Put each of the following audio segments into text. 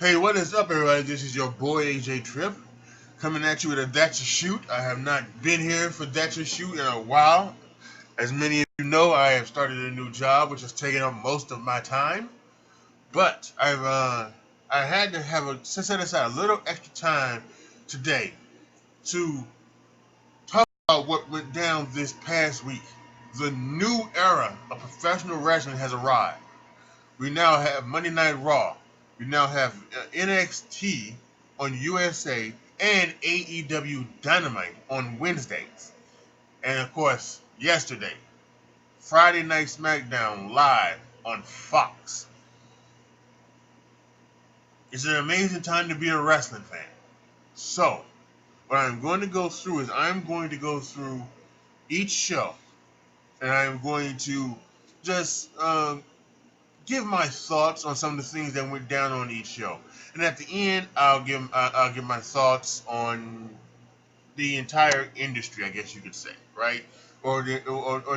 Hey, what is up, everybody? This is your boy AJ Trip coming at you with a That's a Shoot. I have not been here for That's a Shoot in a while. As many of you know, I have started a new job, which has taken up most of my time. But I had to set aside a little extra time today to talk about what went down this past week. The new era of professional wrestling has arrived. We now have Monday Night Raw. We now have NXT on USA and AEW Dynamite on Wednesdays. And of course, yesterday, Friday Night SmackDown live on Fox. It's an amazing time to be a wrestling fan. So, what I'm going to go through is I'm going to go through each show and I'm going to just give my thoughts on some of the things that went down on each show, and at the end, I'll give my thoughts on the entire industry, I guess you could say, right? Or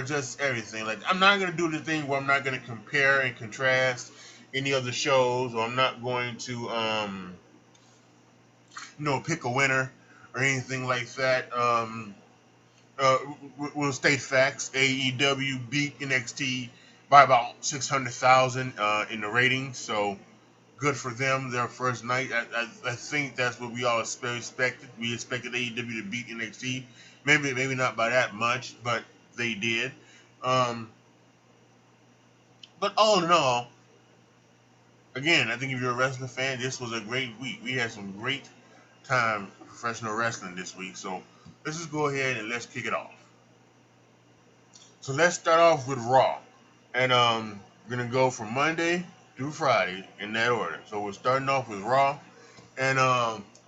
just everything. Like I'm not gonna do the thing where I'm not gonna compare and contrast any other shows, or I'm not going to pick a winner or anything like that. Uh, we'll state facts. AEW beat NXT by about 600,000 in the ratings, so good for them. Their first night. I think that's what we all expected. We expected AEW to beat NXT. Maybe not by that much, but they did. Um, but all in all, again, I think if you're a wrestling fan, this was a great week. We had some great time professional wrestling this week. So let's just go ahead and let's kick it off. So let's start off with Raw. And we're gonna go from Monday through Friday in that order. So we're starting off with Raw, and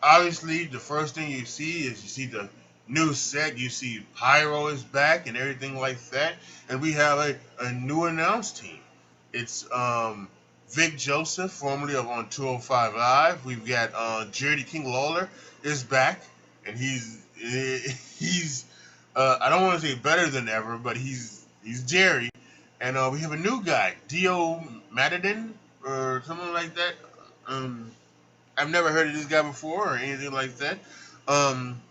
obviously the first thing you see is you see the new set. You see Pyro is back and everything like that, and we have a new announced team. It's Vic Joseph, formerly of on 205 Live. We've got Jerry King Lawler is back, and he's I don't want to say better than ever, but he's Jerry. And we have a new guy, Dio Matadin or something like that. Um, I've never heard of this guy before or anything like that. Um,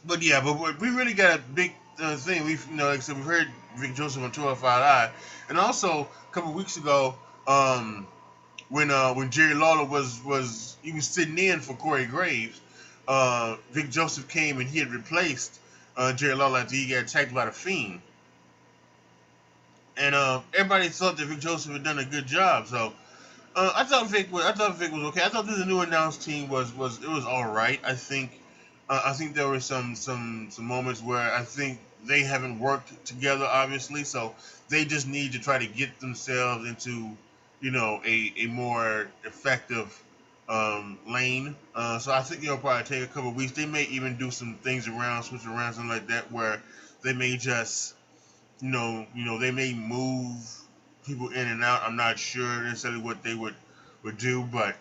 but yeah, but we really got a big thing. We've like I said, we've heard Vic Joseph on 205 Live, and also a couple of weeks ago, when Jerry Lawler was he was sitting in for Corey Graves, Vic Joseph came and he had replaced Jerry Lawler after he got attacked by the Fiend. And everybody thought that Vic Joseph had done a good job. So I thought Vic was okay. I thought the new announced team was it was all right. I think there were some moments where I think they haven't worked together, obviously. So they just need to try to get themselves into a more effective lane. So I think it'll probably take a couple of weeks. They may even do some things around, switch around, something like that, where they may just they may move people in and out. I'm not sure necessarily what they would do, but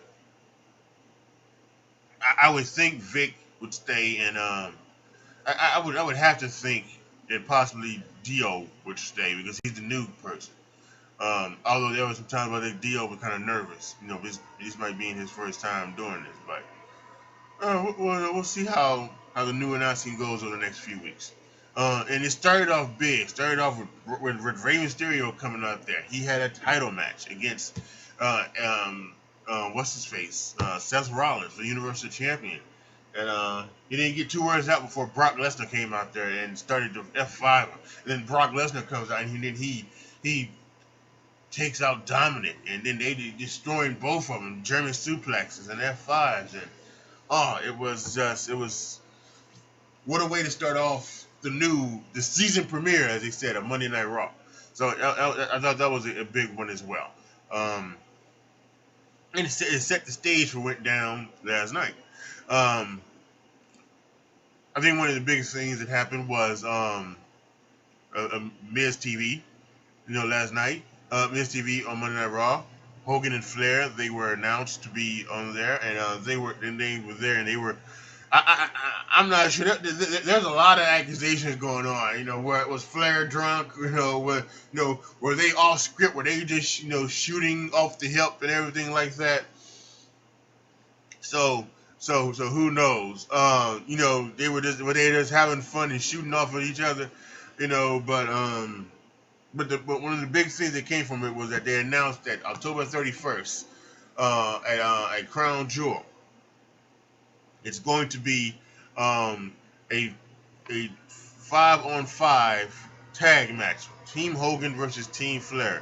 I would think Vic would stay, and I would have to think that possibly Dio would stay because he's the new person. Although there was some times where Dio was kind of nervous. This might be his first time doing this, but we'll see how the new announcing goes over the next few weeks. And it started off big. Started off with Rey Mysterio coming out there. He had a title match against what's his face, Seth Rollins, the Universal Champion. And he didn't get 2 words out before Brock Lesnar came out there and started to F5 him. And then Brock Lesnar comes out and then he takes out Dominic, and then they destroying both of them, German suplexes and F5s, and it was what a way to start off the season premiere, as they said, of Monday Night Raw. So I thought that was a big one as well. And it set the stage for what went down last night. Um, I think one of the biggest things that happened was Miz TV. Last night, Miz TV on Monday Night Raw. Hogan and Flair, they were announced to be on there, and they were there, and they were. I'm not sure. There's a lot of accusations going on. Where it was Flair drunk. Where they off script, where they just shooting off the hip and everything like that. So so who knows? They were just having fun and shooting off at each other, but one of the big things that came from it was that they announced that October 31st, at Crown Jewel, it's going to be um, a a 5-on-5 tag match. Team Hogan versus Team Flair.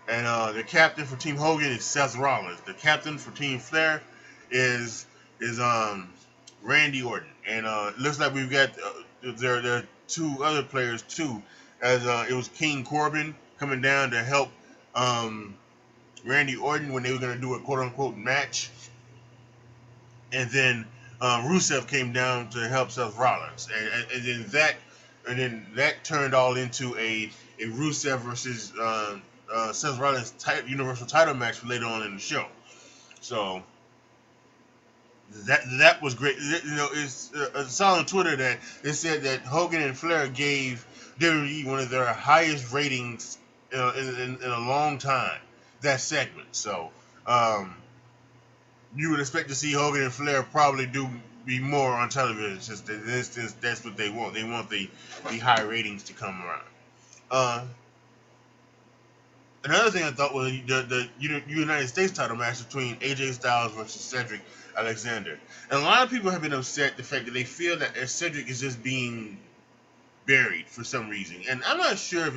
And the captain for Team Hogan is Seth Rollins. The captain for Team Flair is is Randy Orton. And it looks like we've got there are two other players too, as it was King Corbin coming down to help um, Randy Orton when they were going to do a quote unquote match, and then Rusev came down to help Seth Rollins, and then that turned all into a Rusev versus Seth Rollins Universal Title match later on in the show. So that was great. I saw on Twitter that it said that Hogan and Flair gave WWE one of their highest ratings in a long time. That segment. So um, you would expect to see Hogan and Flair probably do be more on television. That's what they want. They want the high ratings to come around. Uh, Another thing I thought was the United States title match between AJ Styles versus Cedric Alexander. And a lot of people have been upset the fact that they feel that Cedric is just being buried for some reason, and I'm not sure if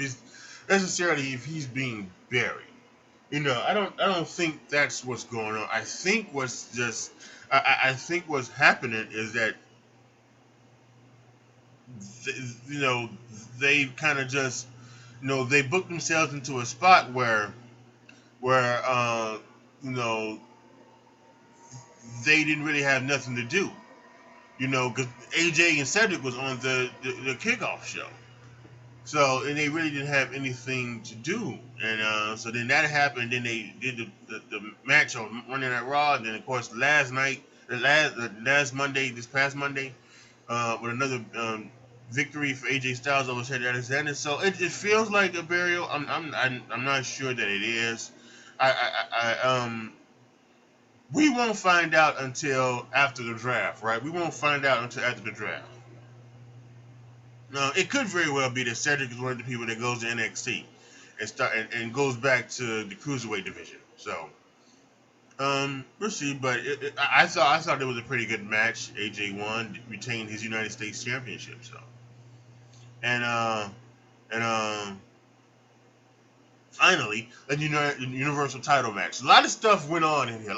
he's being buried. I don't think that's what's going on. I think what's happening is that you know they kind of just they booked themselves into a spot where you know they didn't really have nothing to do. Because AJ and Cedric was on the kickoff show. So, and they really didn't have anything to do, and so then that happened. Then they did the match on Monday Night Raw, and then of course last Monday, this past Monday, with another victory for AJ Styles over Cedric Alexander. So it feels like a burial. I'm not sure that it is. We won't find out until after the draft, right? We won't find out until after the draft. Now, it could very well be that Cedric is one of the people that goes to NXT and goes back to the cruiserweight division. So, we'll see. But I thought it was a pretty good match. AJ won, retained his United States Championship. So, and and finally, a Universal Title match. A lot of stuff went on in here.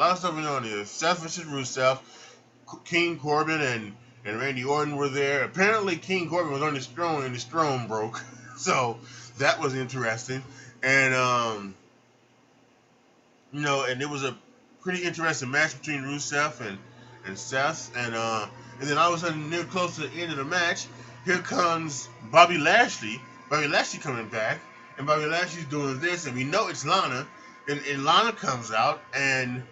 Seth versus Rusev, King Corbin and Randy Orton were there. Apparently, King Corbin was on his throne and his throne broke. So that was interesting. And and it was a pretty interesting match between Rusev and Seth. And then all of a sudden, near close to the end of the match, here comes Bobby Lashley. Bobby Lashley coming back, and Bobby Lashley's doing this, and we know it's Lana. And Lana comes out, and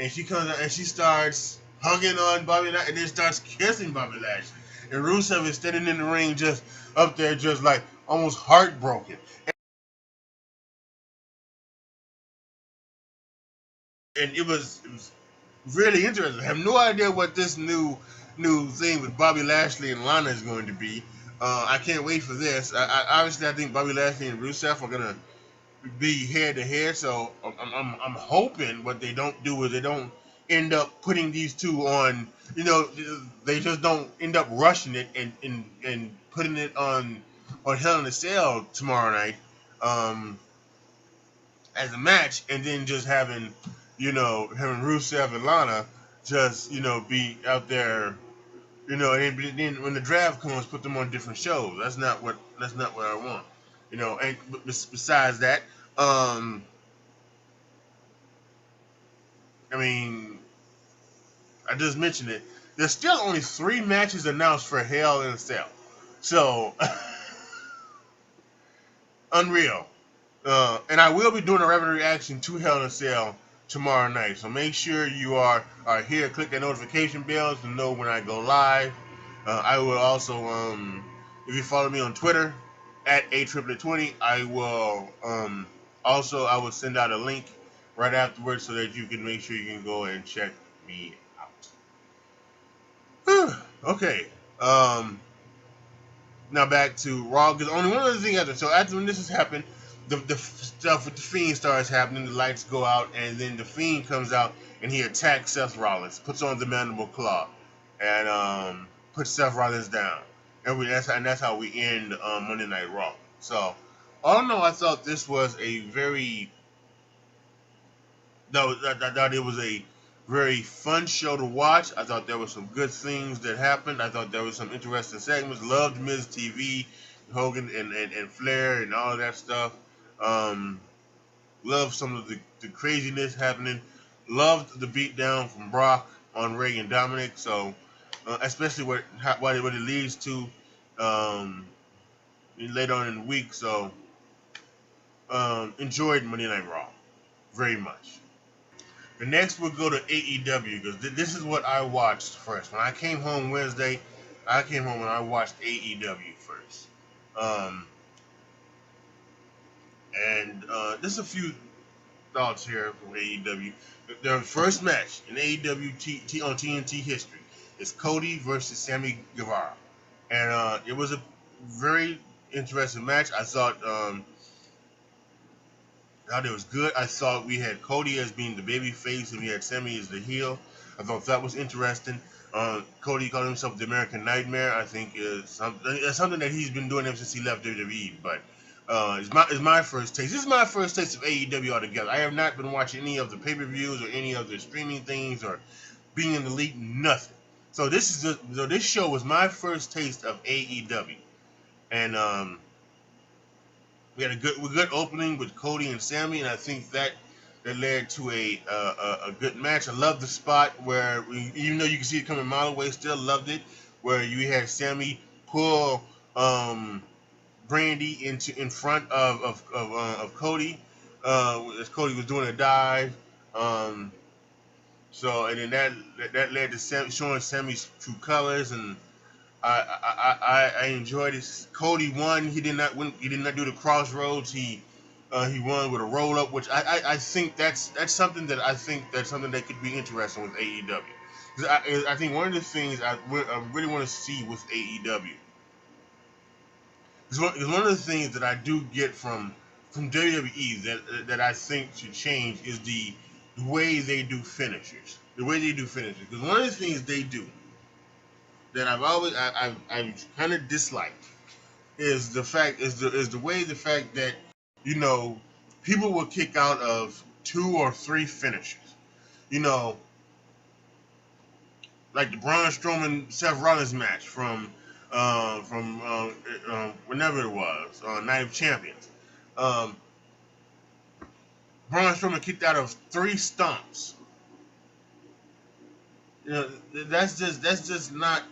she comes out and she starts hugging on Bobby Lashley, and then starts kissing Bobby Lashley. And Rusev is standing in the ring, just up there, just like almost heartbroken. And it was really interesting. I have no idea what this new thing with Bobby Lashley and Lana is going to be. I can't wait for this. Obviously, I think Bobby Lashley and Rusev are gonna be head to head. So I'm hoping what they don't do is they don't end up putting these two on. They just don't end up rushing it and putting it on Hell in a Cell tomorrow night as a match, and then just having Rusev and Lana just be out there. And then when the draft comes, put them on different shows. That's not what I want. And besides that, I mean, I just mentioned it. There's still only 3 matches announced for Hell in a Cell. So unreal. And I will be doing a rapid reaction to Hell in a Cell tomorrow night. So make sure you are here. Click that notification bell to know when I go live. I will also, if you follow me on Twitter at atriplet20, I will I will send out a link right afterwards so that you can make sure you can go and check me out. Okay. Um, Now back to Raw. Because only one other thing after. So after when this has happened, the stuff with the Fiend starts happening. The lights go out, and then the Fiend comes out and he attacks Seth Rollins, puts on the Mandible Claw, and puts Seth Rollins down. And that's how we end Monday Night Raw. So all in all, I thought this was a very no, I thought it was a very fun show to watch. I thought there were some good things that happened. I thought there was some interesting segments. Loved Miz TV, Hogan and Flair and all of that stuff. Um, loved some of the craziness happening. Loved the beatdown from Brock on Ray and Dominic. So, especially what it leads to later on in the week. So, enjoyed Monday Night Raw very much. The next we'll go to AEW because this is what I watched first. When I came home Wednesday, I came home and I watched AEW first. Um, and There's a few thoughts here from AEW. Their first match in AEW on TNT history is Cody versus Sammy Guevara. And it was a very interesting match. I thought it was good. I thought we had Cody as being the baby face and we had Sammy as the heel. I thought that was interesting. Cody called himself the American Nightmare. I think is something that he's been doing ever since he left WWE. But it's my first taste. This is my first taste of AEW altogether. I have not been watching any of the pay-per-views or any of the streaming things or being in the league. Nothing. So this show was my first taste of AEW, and we had a good opening with Cody and Sammy, and I think that led to a good match. I love the spot where even though you can see it coming a mile away, still loved it. Where you had Sammy pull Brandy in front of Cody as Cody was doing a dive. Um, and then that led to showing Sammy's true colors, and I enjoyed it. Cody won. He did not win. He did not do the crossroads. He won with a roll up, which I think that's something that could be interesting with AEW. I think one of the things I really want to see with AEW is one of the things that I do get from WWE that I think should change is the way they do finishers. The way they do finishers. Because one of the things they do that I've kind of disliked is the fact that you know people will kick out of 2 or 3 finishers. You know, like the Braun Strowman Seth Rollins match from whenever it was Night of Champions. Um, Braun Strowman kicked out of 3 stomps. You know, that's just not.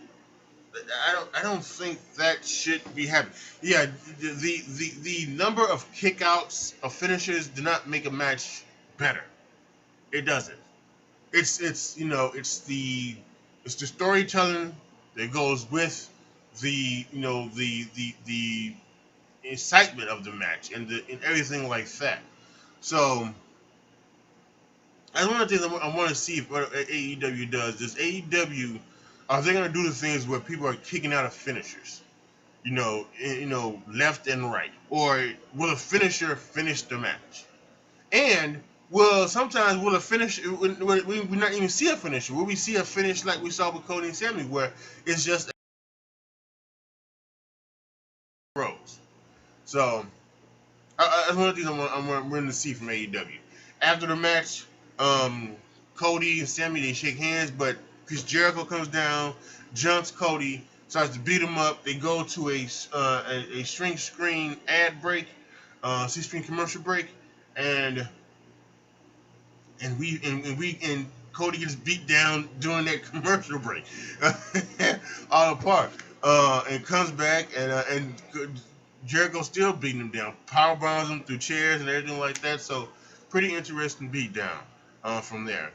I don't think that should be happening. Yeah, the number of kickouts of finishers do not make a match better. It doesn't. It's the storytelling that goes with the excitement of the match and everything like that. So that's one of the things I want to see what AEW does. Does AEW are they going to do the things where people are kicking out of finishers? Left and right, or will a finisher finish the match? And sometimes will a finish? We not even see a finisher. Will we see a finish like we saw with Cody and Sammy, where it's just rows? So that's one of the things I'm willing to see from AEW. After the match, Cody and Sammy they shake hands, but Chris Jericho comes down, jumps Cody, starts to beat him up. They go to a shrink screen ad break, screen commercial break, and and Cody gets beat down during that commercial break, all apart, and comes back and Jericho still beating him down, power bombs him through chairs and everything like that. So pretty interesting beat down from there.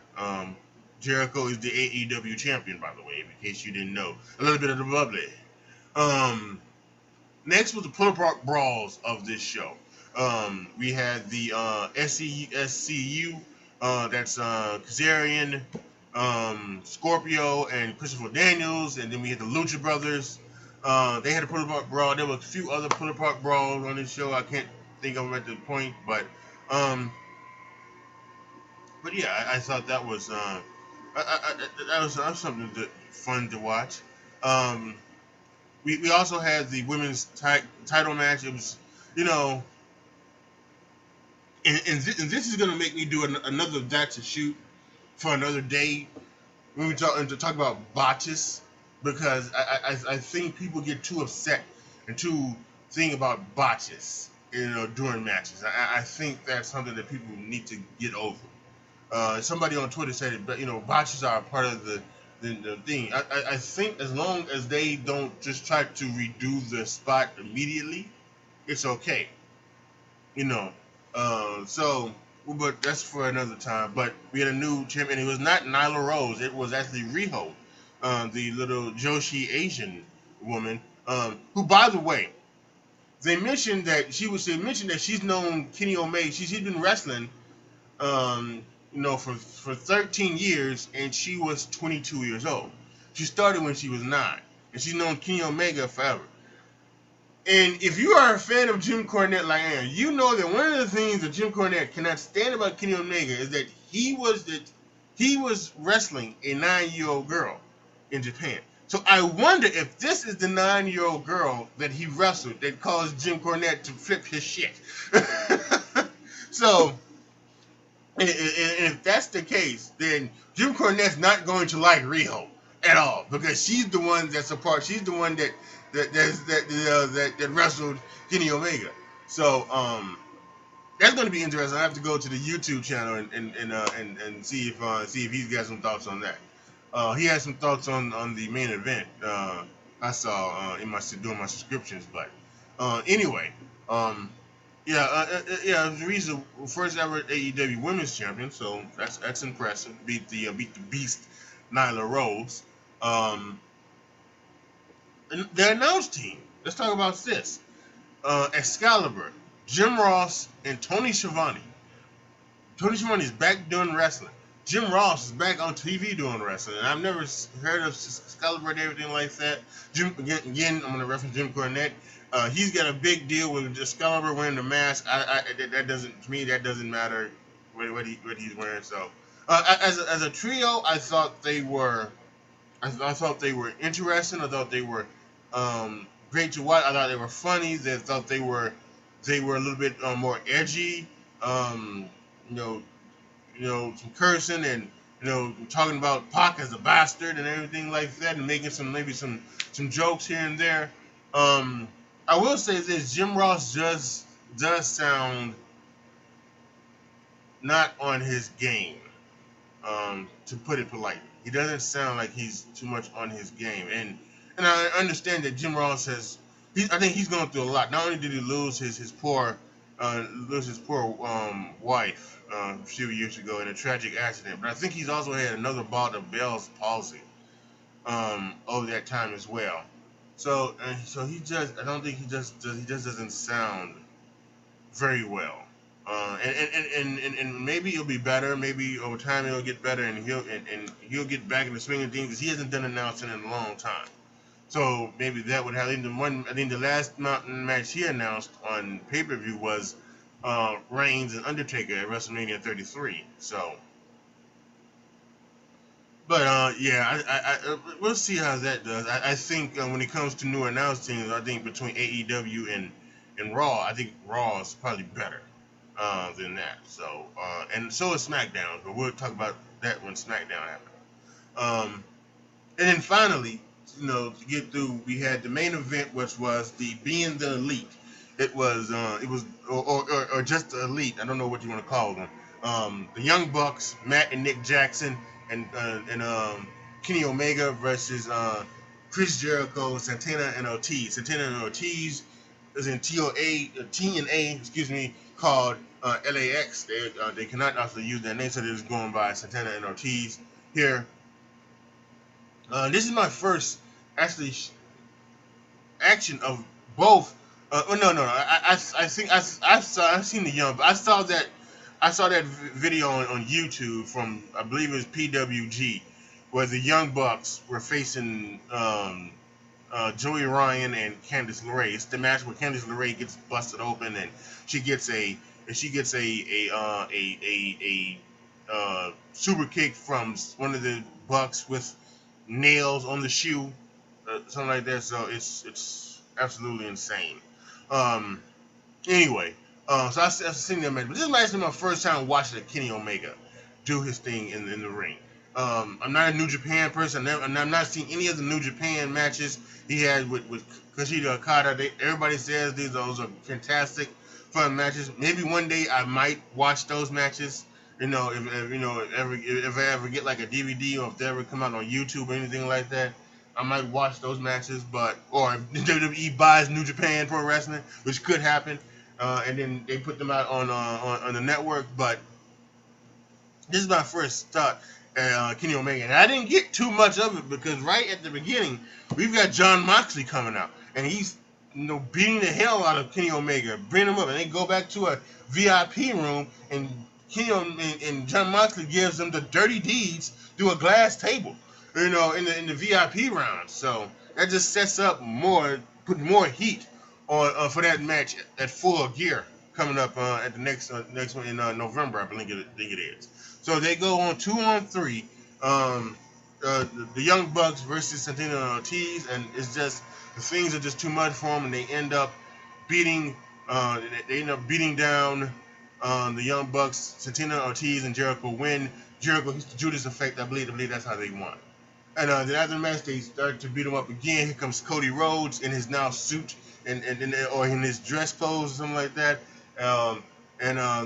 Jericho is the AEW champion, by the way, in case you didn't know. A little bit of the bubbly. Um, Next was the Pull Apart Brawls of this show. We had the SCU, that's Kazarian, Scorpio and Christopher Daniels, and then we had the Lucha Brothers. They had a pull apart brawl. There were a few other pull apart brawls on this show. I can't think of them at the point, um, but yeah, I thought that was that was something fun to watch. Um, we also had the women's title match. It was, you know, and this is gonna make me do another That's a Shoot for another day when we talk about botches, because I think people get too upset and too think about botches, during matches. I think that's something that people need to get over. Somebody on Twitter said it, but botches are a part of the thing. I think as long as they don't just try to redo the spot immediately, it's okay. You know, so but that's for another time. But we had a new champion. It was not Nyla Rose. It was actually Riho, the little Joshi Asian woman. Who, by the way, they mentioned that she's known Kenny Omega. She's been wrestling for 13 years, and she was 22 years old. She started when she was 9, and she's known Kenny Omega forever. And if you are a fan of Jim Cornette like I am, you know that one of the things that Jim Cornette cannot stand about Kenny Omega is that he was wrestling a 9-year-old girl in Japan. So I wonder if this is the 9-year-old girl that he wrestled that caused Jim Cornette to flip his shit. So, and if that's the case, then Jim Cornette's not going to like Riho at all, because she's the one that's a part. She's the one that wrestled Kenny Omega. So that's going to be interesting. I have to go to the YouTube channel and see if he's got some thoughts on that. He had some thoughts on the main event. I saw doing my subscriptions, but anyway. Ree's the first ever AEW Women's Champion, so that's impressive. Beat the Beast, Nyla Rose. And the announce team. Let's talk about this. Excalibur, Jim Ross, and Tony Schiavone. Tony Schiavone is back doing wrestling. Jim Ross is back on TV doing wrestling. And I've never heard of Excalibur and everything like that. Again, I'm going to reference Jim Cornette. He's got a big deal with Excalibur wearing the mask. That doesn't matter what he's wearing. So, as a trio, I thought they were interesting. I thought they were great to watch. I thought they were funny. I thought they were a little bit more edgy. Some cursing and talking about Pac as a bastard and everything like that, and making some jokes here and there. I will say this: Jim Ross does sound not on his game, to put it politely. He doesn't sound like he's too much on his game, and I understand that Jim Ross I think he's going through a lot. Not only did he lose his poor wife a few years ago in a tragic accident, but I think he's also had another bout of Bell's palsy over that time as well. So I don't think he just doesn't sound very well. And maybe it'll be better. Maybe over time it'll get better, and he'll get back in the swing of things, because he hasn't done announcing in a long time. So maybe that would have. I think the last mountain match he announced on pay-per-view was Reigns and Undertaker at WrestleMania 33. So, but we'll see how that does. I think when it comes to new announce teams, I think between AEW and Raw, I think Raw is probably better than that. So, and so is SmackDown, but we'll talk about that when SmackDown happens. And then finally, to get through, we had the main event, which was the Being the Elite. It was or just the Elite. I don't know what you want to call them. The Young Bucks, Matt and Nick Jackson, and Kenny Omega versus Chris Jericho, Santana and Ortiz. Santana and Ortiz is in TNA, called LAX. They cannot also use their name, so they're just going by Santana and Ortiz here. This is my first action of both. No. I think I've seen the Young. I saw that. I saw that video on YouTube from, I believe it was PWG, where the Young Bucks were facing Joey Ryan and Candice LeRae. It's the match where Candice LeRae gets busted open and she gets a super kick from one of the Bucks with nails on the shoe, something like that. So it's absolutely insane. Um, Anyway, so I've seen that match, but this is actually my first time watching Kenny Omega do his thing in the ring. I'm not a New Japan person. I'm not seeing any of the New Japan matches he had with Kushida Okada. Everybody says those are fantastic, fun matches. Maybe one day I might watch those matches. If I ever get like a DVD or if they ever come out on YouTube or anything like that, I might watch those matches. Or if WWE buys New Japan Pro Wrestling, which could happen, and then they put them out on the network. But this is my first start at Kenny Omega, and I didn't get too much of it because right at the beginning we've got Jon Moxley coming out, and he's beating the hell out of Kenny Omega, bringing him up, and they go back to a VIP room, and and Jon Moxley gives them the dirty deeds through a glass table, in the VIP round. So that just sets up put more heat on for that match at Full Gear coming up at the next one in November, I think it is. So they go on 2-on-3, the Young Bucks versus Santana and Ortiz, and it's just the things are just too much for them, and they end up beating down the Young Bucks. Santana, Ortiz, and Jericho win. Jericho hits the Judas Effect. I believe that's how they won. And then after the match, they start to beat him up again. Here comes Cody Rhodes in his now suit or in his dress clothes or something like that.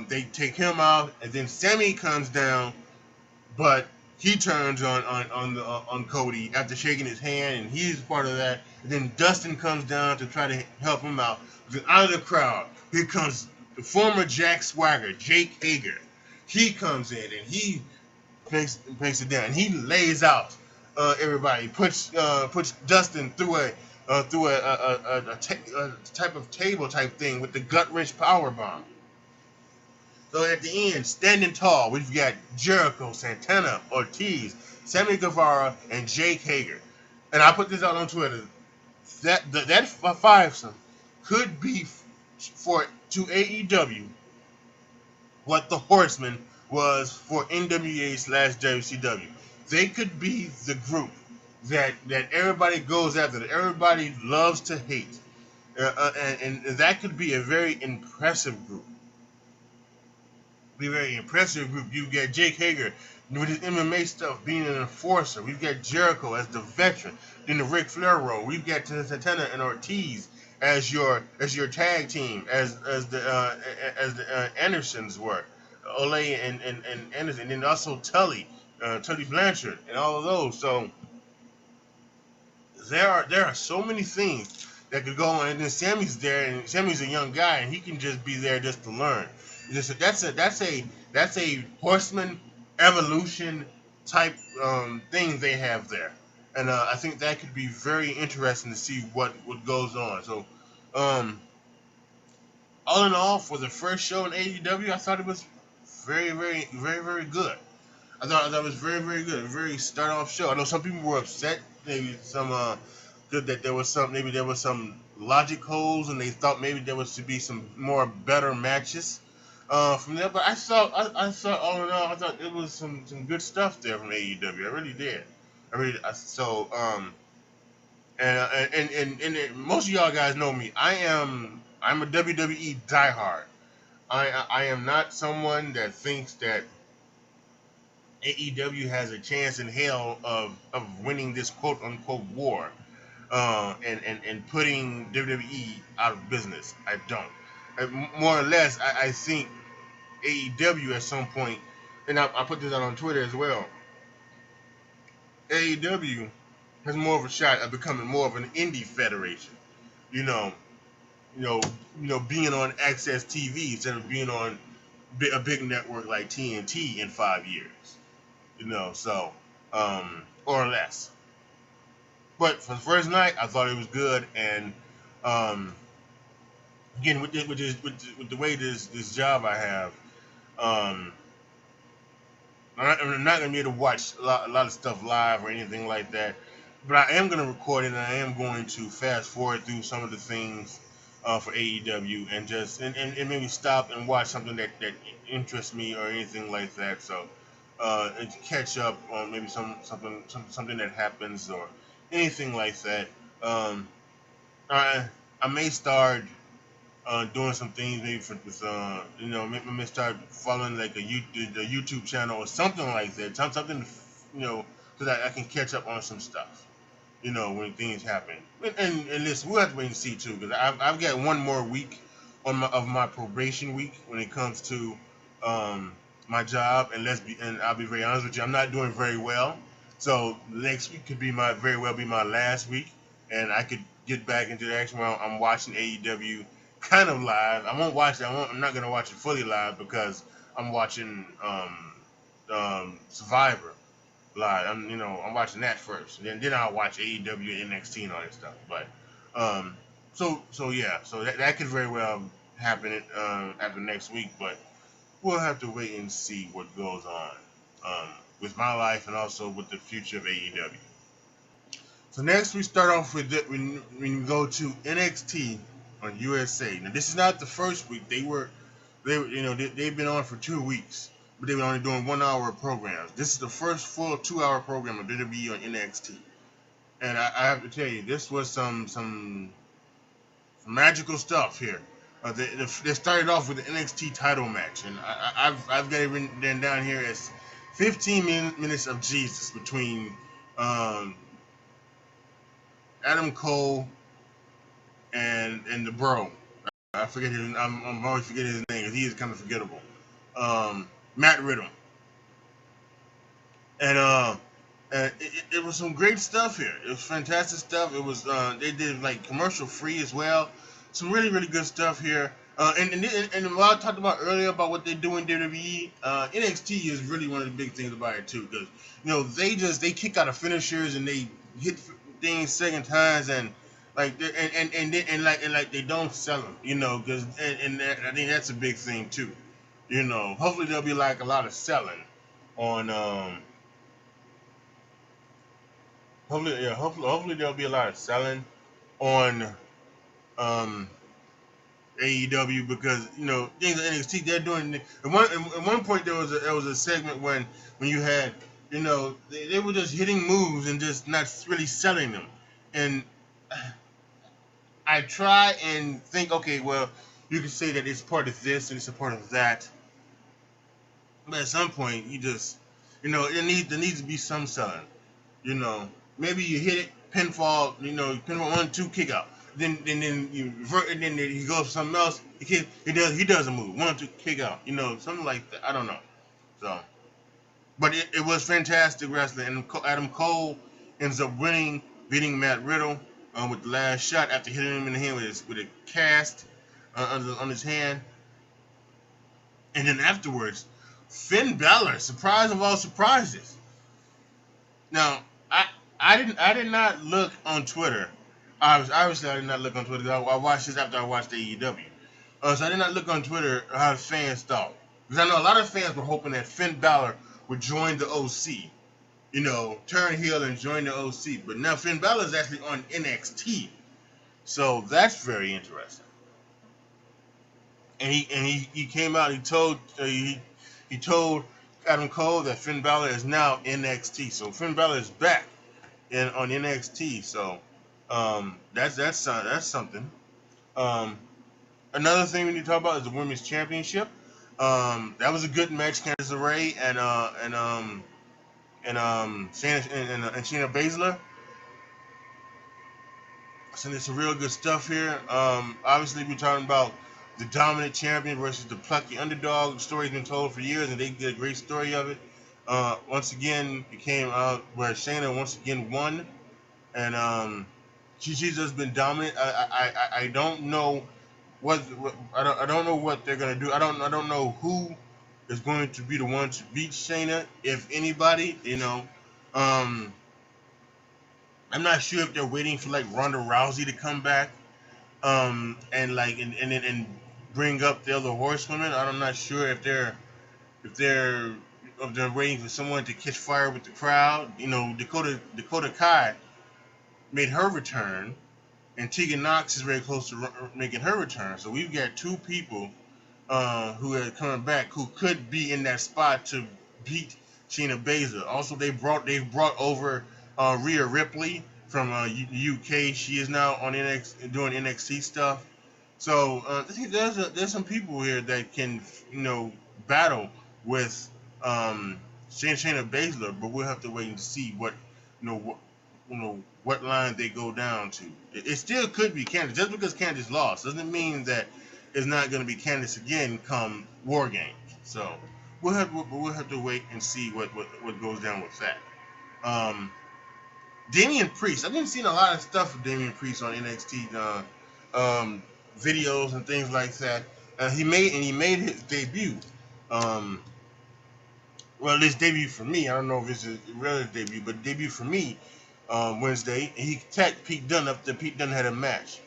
They take him out, and then Sammy comes down, but he turns on Cody after shaking his hand, and he's part of that. And then Dustin comes down to try to help him out. Then out of the crowd, here comes the former Jack Swagger, Jake Hager. He comes in and he breaks it down. And he lays out everybody. Puts Dustin through a type of table type thing with the gut wrench power bomb. So at the end, standing tall, we've got Jericho, Santana, Ortiz, Sammy Guevara, and Jake Hager. And I put this out on Twitter. That fivesome could be to AEW what the Horsemen was for NWA/WCW. They could be the group that everybody goes after, that everybody loves to hate, and that could be a very impressive group. You've got Jake Hager with his MMA stuff being an enforcer. We've got Jericho as the veteran in the Ric Flair role. We've got Santana and Ortiz as your tag team, as the Andersons were, Ole and Anderson, and then also Tully Blanchard, and all of those. So there are so many things that could go on, and then Sammy's there, and Sammy's a young guy, and he can just be there just to learn. That's a Horseman evolution type thing they have there, and I think that could be very interesting to see what goes on. So, all in all, for the first show in AEW, I thought it was very, very, very, very good. I thought it was very, very good, a very start off show. I know some people were upset, maybe that there was some logic holes, and they thought maybe there was to be some more better matches. From there, but I saw all in all, I thought it was some good stuff there from AEW. I really did. And most of y'all guys know me. I'm a WWE diehard. I am not someone that thinks that AEW has a chance in hell of winning this quote unquote war, and putting WWE out of business. I don't. More or less, I think AEW at some point, and I put this out on Twitter as well. AEW has more of a shot at becoming more of an indie federation. You know, being on Access TV instead of being on a big network like TNT in 5 years. So or less. But for the first night, I thought it was good, and again with the way this job I have, Um, I'm not gonna be able to watch a lot of stuff live or anything like that, but I am gonna record it, and I am going to fast forward through some of the things for AEW and just and maybe stop and watch something that interests me or anything like that. So and to catch up on maybe something that happens or anything like that. Um, I I may start doing some things maybe with maybe start following like a YouTube channel or something like that. Something so that I can catch up on some stuff. When things happen. And listen, we'll have to wait and see too, because I've got one more week of my probation week when it comes to um, my job, and I'll be very honest with you, I'm not doing very well. So next week could be very well be my last week, and I could get back into the action while I'm watching AEW kind of live. I won't watch it. I'm not gonna watch it fully live because I'm watching Survivor live. I'm watching that first. Then I'll watch AEW and NXT and all that stuff. But so yeah, so that could very well happen after next week. But we'll have to wait and see what goes on with my life and also with the future of AEW. So next we start off with when we go to NXT on USA. Now this is not the first week. They've been on for 2 weeks, but they were only doing 1 hour programs. This is the first full 2 hour program of WWE on NXT, and I have to tell you, this was some magical stuff here. They started off with the NXT title match, and I've got it written down here as 15 minutes of Jesus between um, Adam Cole and the Bro. I forget his. I'm always forgetting his name because he is kind of forgettable. Matt Riddle, and it was some great stuff here. It was fantastic stuff. It was they did like commercial free as well. Some really really good stuff here. And what I talked about earlier about what they do in WWE, NXT is really one of the big things about it too, because they kick out of finishers and they hit things second times and like and they don't sell them, because I think that's a big thing too. Hopefully there'll be like a lot of selling on hopefully there'll be a lot of selling on um AEW, because things at NXT they're doing. At one point there was a segment when you had they were just hitting moves and just not really selling them, and I try and think, okay, well, you can say that it's part of this and it's a part of that, but at some point you just there needs to be some selling. You know, maybe you hit it, pinfall, pinfall 1-2 kick out. Then you revert, and then he goes for something else. He does a move 1-2 kick out. Something like that. I don't know. So, but it was fantastic wrestling. And Adam Cole ends up winning, beating Matt Riddle with the last shot after hitting him in the hand with a cast on his hand. And then afterwards, Finn Balor, surprise of all surprises. Now, I did not look on Twitter. Obviously I did not look on Twitter. I watched this after I watched AEW. So I did not look on Twitter how the fans thought, because I know a lot of fans were hoping that Finn Balor would join the OC. Turn heel and join the OC. But now Finn Balor is actually on NXT, so that's very interesting. And he came out. He told Adam Cole that Finn Balor is now NXT. So Finn Balor is back on NXT. So that's something. Another thing we need to talk about is the Women's Championship. That was a good match. Candice LeRae and Shayna Baszler. So there's some real good stuff here. Obviously, we're talking about the dominant champion versus the plucky underdog. The story's been told for years, and they did a great story of it. Once again, it came out where Shayna once again won, and she's just been dominant. I don't know I don't know what they're gonna do. I don't know who is going to be the one to beat Shayna, if anybody. I'm not sure if they're waiting for like Ronda Rousey to come back, and bring up the other horsewomen. I'm not sure if they're if they're waiting for someone to catch fire with the crowd, Dakota Kai made her return, and Tegan Knox is very close to making her return. So we've got two people who are coming back who could be in that spot to beat Shayna Baszler. Also, they've brought over Rhea Ripley from UK. She is now on doing NXT stuff. So I think there's some people here that can battle with Shayna Baszler, but we'll have to wait and see what you know what what line they go down to. It still could be Candice. Just because Candice lost doesn't mean that it's not going to be Candice again come War Games. So we'll have to wait and see what goes down with that. Damian Priest. I've been seeing a lot of stuff with Damian Priest on NXT videos and things like that. He made his debut. Well, this debut for me. I don't know if it's a relative debut, but debut for me Wednesday. And he tagged Pete Dunne up there. Pete Dunne had a match.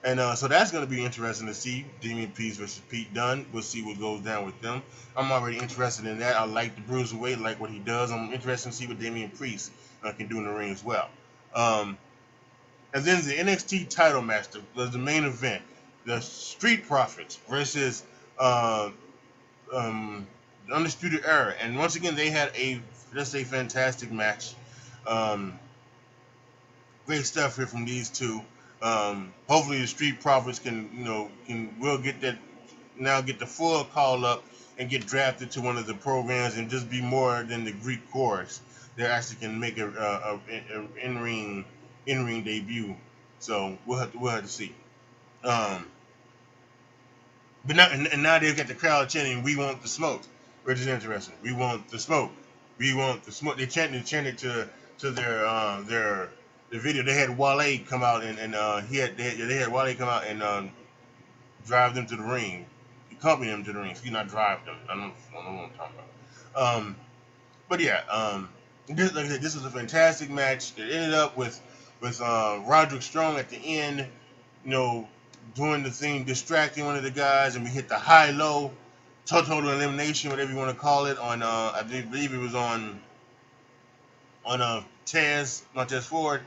And so that's going to be interesting to see. Damian Priest versus Pete Dunne. We'll see what goes down with them. I'm already interested in that. I like the Bruiserweight, like what he does. I'm interested to see what Damian Priest can do in the ring as well. And then the NXT title match was the main event. The Street Profits versus the Undisputed Era. And once again, they had a fantastic match. Great stuff here from these two. Hopefully the Street Profits will get the full call up and get drafted to one of the programs and just be more than the Greek chorus. They actually can make a in-ring debut. So we'll have to see. But now they've got the crowd chanting, "We want the smoke," which is interesting. We want the smoke. We want the smoke. They chanted to their video. They had Wale come out and they had Wale come out and drive them to the ring, accompany them to the ring. Excuse, not drive them. I don't know what I'm talking about. But yeah, like I said, this was a fantastic match. It ended up with Roderick Strong at the end, doing the thing, distracting one of the guys, and we hit the high-low, total elimination, whatever you want to call it, on I believe it was on Montez Ford,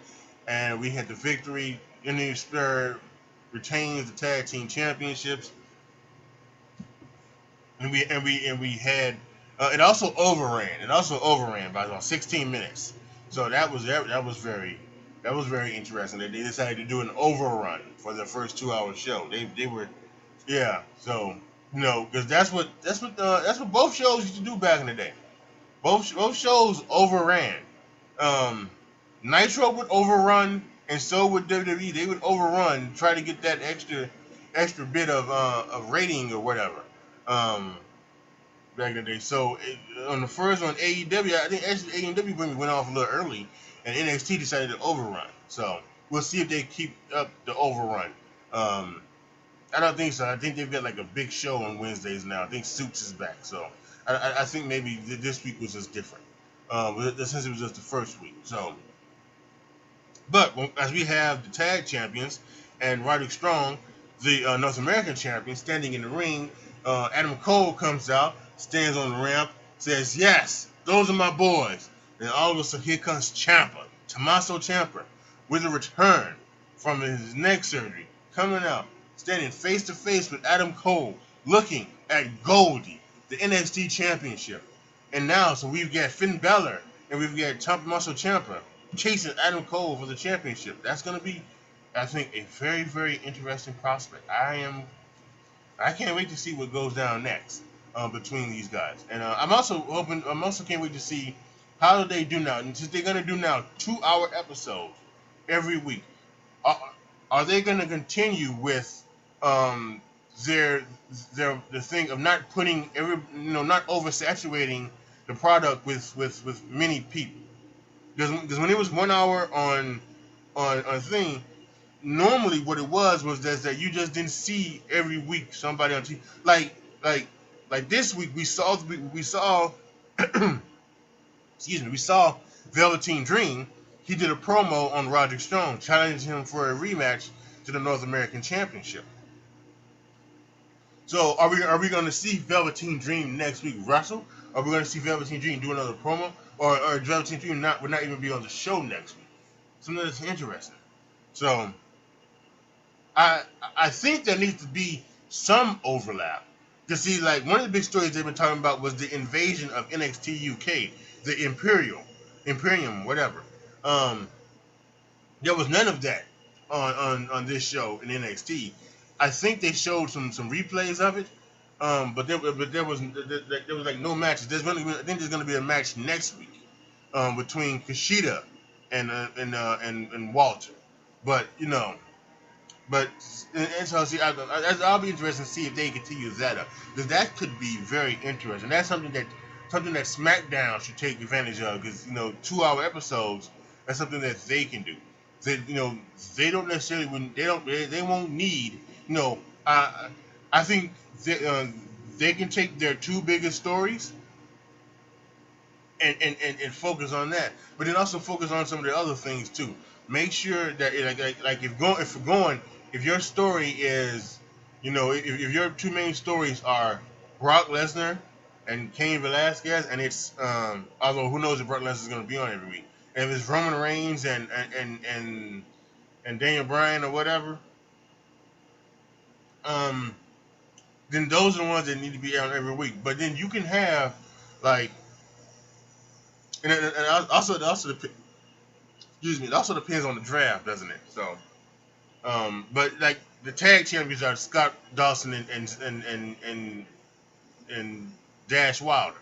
and we had the victory. Indian Spirit retains the tag team championships, and we had it also overran. It also overran by about 16 minutes. So that was very interesting. They decided to do an overrun for the first 2-hour show. They were, yeah. So because that's what both shows used to do back in the day. Both shows overran. Nitro would overrun, and so would WWE. They would overrun, try to get that extra bit of rating or whatever. Back in the day. So on the first one, AEW, I think actually AEW went off a little early, and NXT decided to overrun. So we'll see if they keep up the overrun. I don't think so. I think they've got like a big show on Wednesdays now. I think Suits is back. So I think maybe this week was just different. Since it was just the first week. So, but as we have the tag champions and Roderick Strong, the North American champion, standing in the ring, Adam Cole comes out, stands on the ramp, says, "Yes, those are my boys." And all of a sudden, here comes Ciampa, Tommaso Ciampa, with a return from his neck surgery, coming out, standing face to face with Adam Cole, looking at Goldie, the NXT championship. And now, so we've got Finn Balor and we've got Tommaso Ciampa chasing Adam Cole for the championship. That's going to be, I think, a very, very interesting prospect. I can't wait to see what goes down next between these guys. And I'm also can't wait to see how do they do now. And since they're going to do now 2-hour episodes every week, are they going to continue with the thing of not putting not oversaturating the product with many people? Because when it was 1 hour on thing, normally what it was that you just didn't see every week somebody on TV. Like this week we saw excuse me, we saw Velveteen Dream. He did a promo on Roderick Strong, challenging him for a rematch to the North American Championship. So are we going to see Velveteen Dream next week wrestle, Are we going to see Velveteen Dream do another promo, or Velveteen Dream would not even be on the show next week? Something that's interesting. So I I think there needs to be some overlap. Because see, like one of the big stories they've been talking about was the invasion of NXT UK, the Imperium, whatever. Um, there was none of that on this show in NXT. I think they showed some replays of it, but there was like no matches. I think there's gonna be a match next week, between Kushida and Walter, but but and so see, I'll be interested to see if they continue that up, because that could be very interesting. That's something that SmackDown should take advantage of, because 2-hour episodes. That's something that they can do. They don't necessarily they won't need I I think they can take their two biggest stories and focus on that, but then also focus on some of the other things too. Make sure that if your story is, if your two main stories are Brock Lesnar and Cain Velasquez, and it's although who knows if Brock Lesnar is going to be on every week, and if it's Roman Reigns and Daniel Bryan or whatever, um, then those are the ones that need to be on every week. But then you can have like, and also excuse me, it also depends on the draft, doesn't it? So, but like the tag champions are Scott Dawson and Dash Wilder.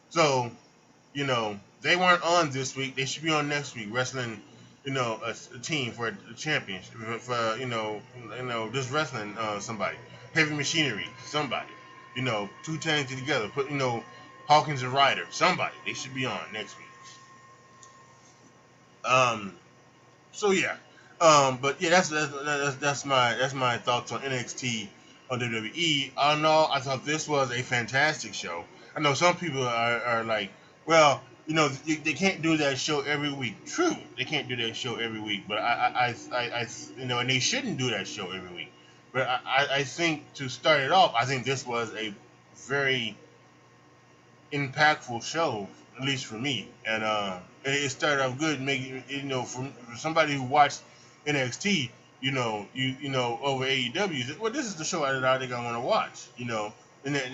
So, they weren't on this week. They should be on next week, wrestling, a team for a championship, for just wrestling somebody, heavy machinery, somebody, two teams together, put Hawkins and Ryder, somebody. They should be on next week. Um, So yeah, but yeah, that's my thoughts on NXT on WWE. I don't know. I thought this was a fantastic show. I know some people are like, well, they can't do that show every week. True, they can't do that show every week, but and they shouldn't do that show every week. But I think to start it off, I think this was a very impactful show, at least for me. And it started off good, making for somebody who watched NXT, over AEW. Said, well, this is the show that I think I want to watch. And then,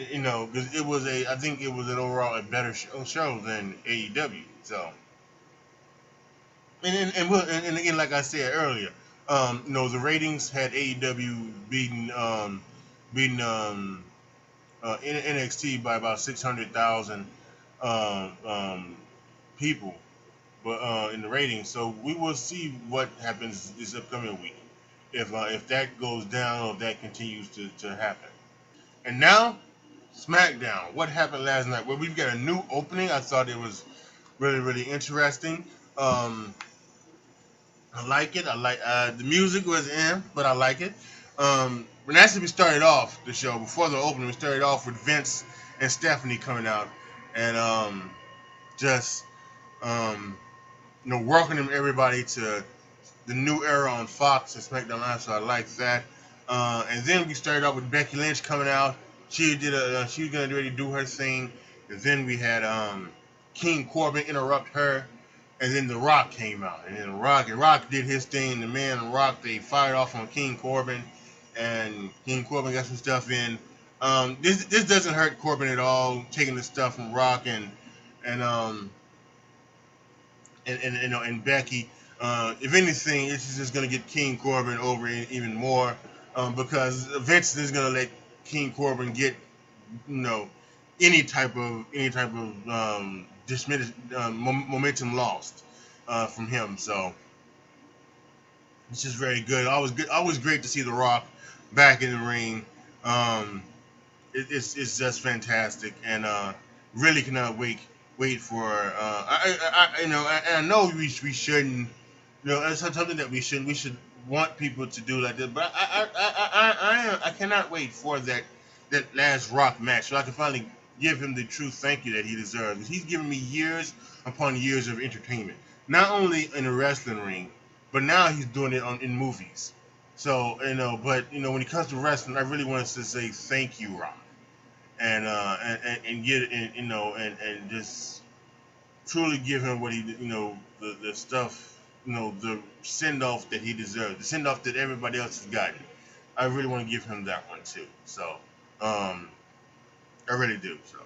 because I think it was an overall a better show than AEW. So, and again, like I said earlier, the ratings had AEW beating NXT by about 600,000 people, but in the ratings. So we will see what happens this upcoming week, if that goes down or if that continues to happen. And now, SmackDown. What happened last night? Well, we've got a new opening. I thought it was really, really interesting. I like it. I like the music was in, but I like it. When actually we started off the show before the opening, we started off with Vince and Stephanie coming out and just welcoming everybody to the new era on Fox and SmackDown Live. So I like that. And then we started off with Becky Lynch coming out. She was gonna ready to do her thing, and then we had King Corbin interrupt her. And then The Rock came out, and then Rock did his thing. The man and Rock, they fired off on King Corbin, and King Corbin got some stuff in. This doesn't hurt Corbin at all, taking the stuff from Rock and Becky. If anything, it's just gonna get King Corbin over even more, because Vince is gonna let King Corbin get any type of momentum lost from him. So it's just very good. Always great to see The Rock back in the ring. It's just fantastic, and really cannot wait for. I know we shouldn't. It's something that we should want people to do like this. But I cannot wait for that last Rock match, so I can finally give him the true thank you that he deserves. He's given me years upon years of entertainment, not only in the wrestling ring, but now he's doing it in movies. So but when it comes to wrestling, I really want to say thank you, Rock. and get and and just truly give him what he the stuff the send off that he deserved, the send off that everybody else has gotten. I really want to give him that one too. So I really do. So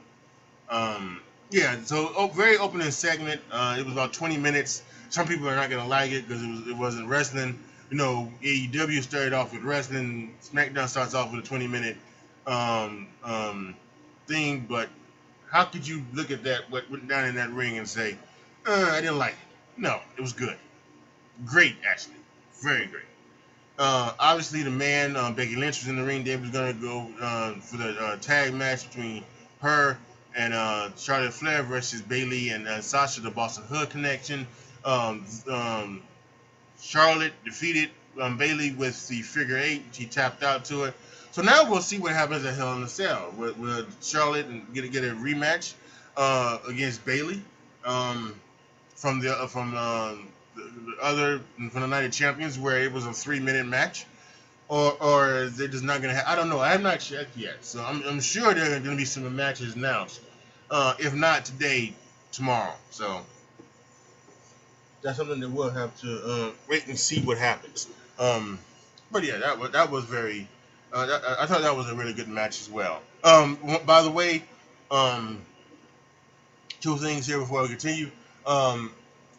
yeah. So very opening segment. It was about 20 minutes. Some people are not gonna like it because it wasn't wrestling. AEW started off with wrestling. SmackDown starts off with a 20-minute um, um, thing, but how could you look at that, what went down in that ring, and say, I didn't like it? No, it was good. Great, actually. Very great. Obviously, the man, Becky Lynch, was in the ring. They was going to go for the tag match between her and Charlotte Flair versus Bayley and Sasha, the Boston Hood connection. Um, um, Charlotte defeated Bayley with the figure eight. She tapped out to it. So now we'll see what happens at Hell in a Cell. Will Charlotte get a rematch against Bayley from the other from the Night of Champions, where it was a 3-minute match, or they're just not gonna have? I don't know. I have not checked yet, so I'm sure there are gonna be some matches announced. If not today, tomorrow. So that's something that we'll have to wait and see what happens. But yeah, that was very. I thought that was a really good match as well. By the way, um, two things here before we continue. Um,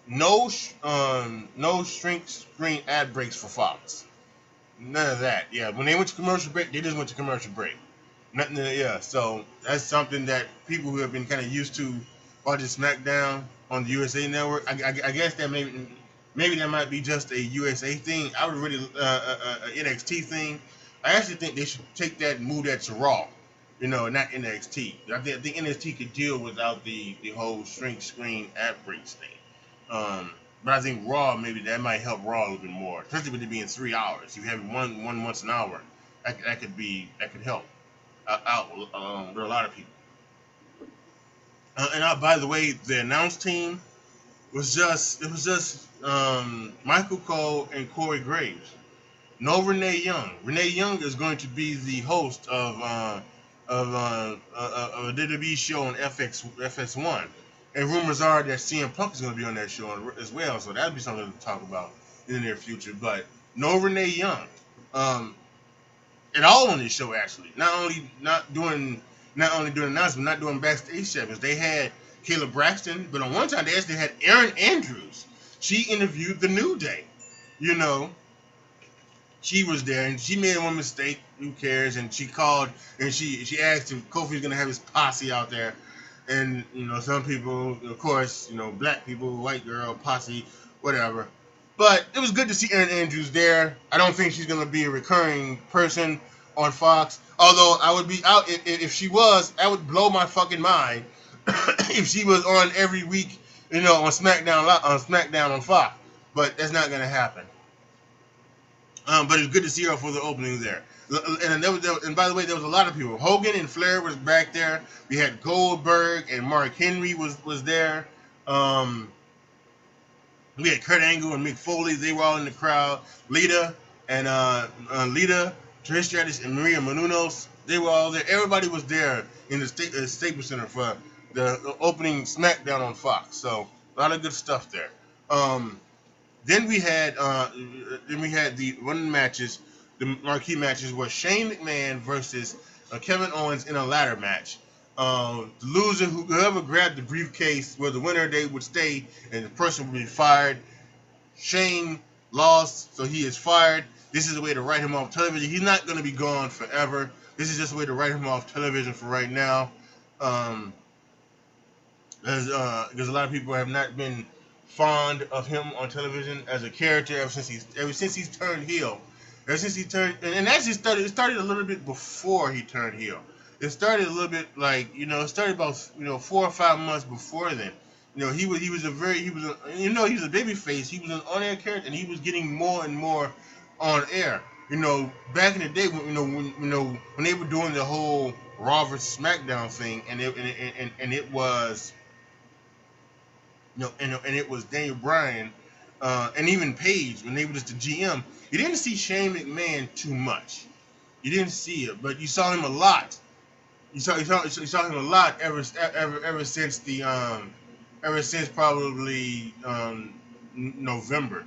no shrink screen ad breaks for Fox. None of that. Yeah, when they went to commercial break, they just went to commercial break. Nothing. Yeah, so that's something that people who have been kind of used to watching SmackDown on the USA Network. I guess that maybe that might be just a USA thing. I would really NXT thing. I actually think they should take that and move that to Raw. Not NXT. I think NXT could deal without the whole shrink screen ad breaks thing. But I think Raw, maybe that might help Raw a little bit more, especially with it being 3 hours. If you have one once an hour, that could help out with a lot of people. By the way, the announce team was just Michael Cole and Corey Graves. No Renee Young. Renee Young is going to be the host of a WWE show on FS1, and rumors are that CM Punk is going to be on that show as well. So that'd be something to talk about in the near future. But no Renee Young. At all on this show, actually. Not doing announcements, not doing backstage segments. They had Kayla Braxton, but on one time they actually had Erin Andrews. She interviewed the New Day. You know, she was there and she made one mistake. Who cares? And she called and she asked if Kofi's gonna have his posse out there. And some people, of course, black people, white girl, posse, whatever. But it was good to see Erin Andrews there. I don't think she's going to be a recurring person on Fox. Although I would be out if she was. That would blow my fucking mind if she was on every week, on SmackDown on Fox. But that's not going to happen. But it's good to see her for the opening there. And by the way, there was a lot of people. Hogan and Flair was back there. We had Goldberg and Mark Henry was there. We had Kurt Angle and Mick Foley. They were all in the crowd. Lita, Trish Stratus, and Maria Menounos. They were all there. Everybody was there in the Staples Center for the opening SmackDown on Fox. So a lot of good stuff there. Then we had the one of the matches, the marquee matches, was Shane McMahon versus Kevin Owens in a ladder match. The loser, whoever grabbed the briefcase, was the winner. They would stay, and the person would be fired. Shane lost, so he is fired. This is a way to write him off television. He's not going to be gone forever. This is just a way to write him off television for right now. Because a lot of people have not been fond of him on television as a character ever since he's turned heel. Ever since he turned, and actually it started a little bit before he turned heel. It started a little bit like it started about 4 or 5 months before then. He was a baby face. He was an on-air character, and he was getting more and more on air. Back in the day when they were doing the whole Raw versus SmackDown thing, and it was. And it was Daniel Bryan, and even Paige when they were just the GM. You didn't see Shane McMahon too much. You didn't see it, but you saw him a lot He's talking a lot ever since ever since probably November.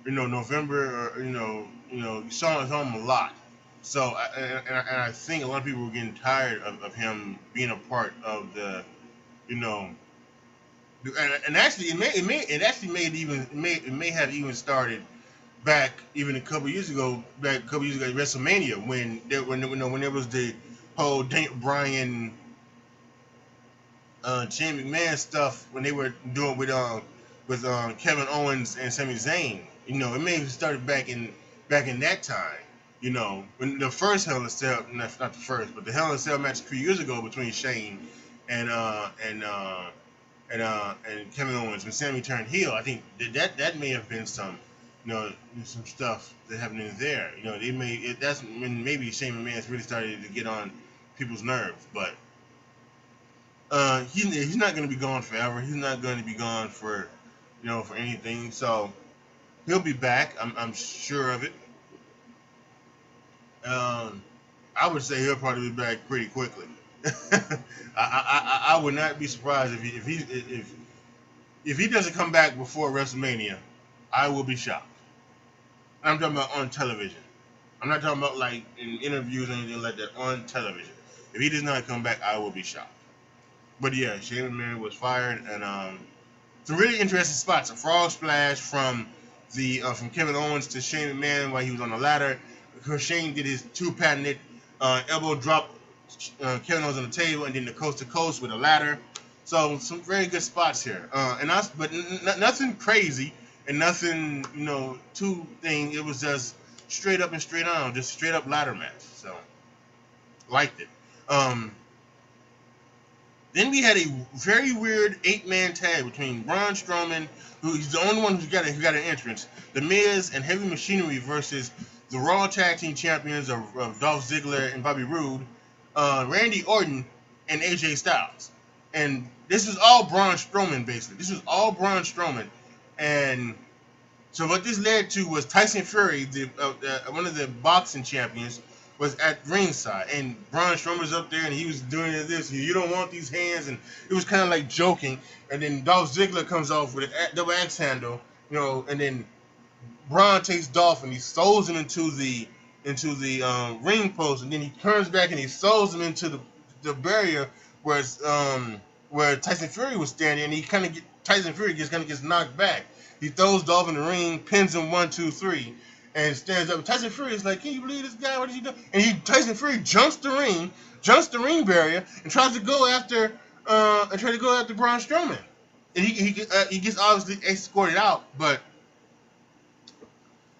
November, or you saw him a lot. So and I think a lot of people were getting tired of him being a part of the you know and actually it actually it may have even started back even a couple years ago, at WrestleMania, when there was the whole Daniel Bryan, Shane McMahon stuff, when they were doing with Kevin Owens and Sami Zayn. It may have started back in that time. When the first Hell in a Cell, not the first, but the Hell in a Cell match a few years ago between Shane and uh and uh and Kevin Owens, when Sammy turned heel. I think that may have been some stuff that happened in there. That's when maybe Shane McMahon's really started to get on people's nerves. But he's not going to be gone forever. He's not going to be gone for anything. So he'll be back. I'm sure of it. Um, I would say he'll probably be back pretty quickly. I would not be surprised if he doesn't come back before WrestleMania. I will be shocked. I'm talking about on television. I'm not talking about like in interviews or anything like that. On television, if he does not come back, I will be shocked. But yeah, Shane McMahon was fired, and some really interesting spots. A frog splash from Kevin Owens to Shane McMahon while he was on the ladder. Because Shane did his two patented elbow drop Kevin Owens on the table, and then the coast to coast with a ladder. So some very good spots here. But nothing crazy and nothing too thing. It was just straight up and straight on, just straight up ladder match. So liked it. Then we had a very weird 8-man tag between Braun Strowman, who's the only one who got an entrance, The Miz and Heavy Machinery versus the Raw Tag Team Champions of Dolph Ziggler and Bobby Roode, Randy Orton, and AJ Styles. And this was all Braun Strowman, basically. This was all Braun Strowman. And so what this led to was Tyson Fury, one of the boxing champions, was at ringside, and Braun Strowman was up there, and he was doing this. You don't want these hands, and it was kind of like joking. And then Dolph Ziggler comes off with a double axe handle, and then Braun takes Dolph and he throws him into the ring post, and then he turns back and he throws him into the barrier where Tyson Fury was standing, and Tyson Fury gets knocked back. He throws Dolph in the ring, pins him 1, 2, 3, and stands up. Tyson Fury is like, "Can you believe this guy? What did he do?" And Tyson Fury jumps the ring barrier, and tries to go after Braun Strowman. And he gets obviously escorted out, but.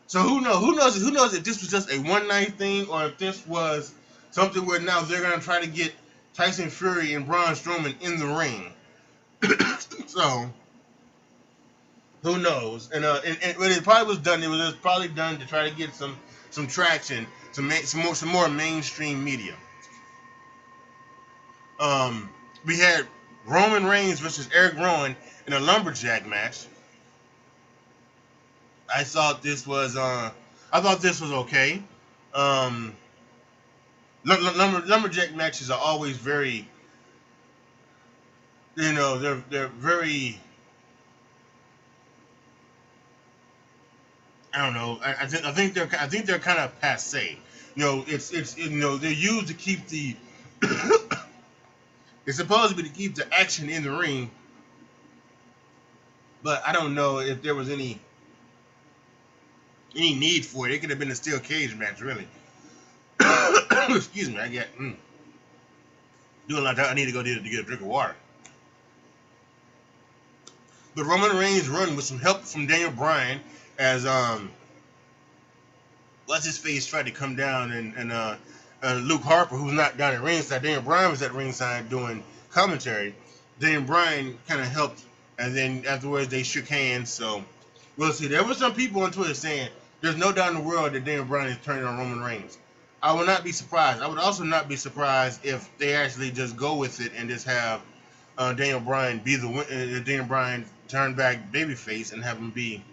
So who knows if this was just a one night thing, or if this was something where now they're gonna try to get Tyson Fury and Braun Strowman in the ring. So who knows? And when it probably was done, it was probably done to try to get some traction, some more mainstream media. We had Roman Reigns versus Eric Rowan in a lumberjack match. I thought this was okay. Um, lumberjack matches are always very, they're very. I don't know. I think they're kind of passe. They're used to keep the. It's supposed to be to keep the action in the ring, but I don't know if there was any need for it. It could have been a steel cage match, really. Excuse me, I get doing like that. I need to go to get a drink of water. But Roman Reigns run with some help from Daniel Bryan as what's his face tried to come down, and Luke Harper, who's not down at ringside. Daniel Bryan was at ringside doing commentary. Daniel Bryan kind of helped, and then afterwards they shook hands. So we'll see. There were some people on Twitter saying there's no doubt in the world that Daniel Bryan is turning on Roman Reigns. I will not be surprised. I would also not be surprised if they actually just go with it and just have Daniel Bryan be Daniel Bryan turn back babyface and have him be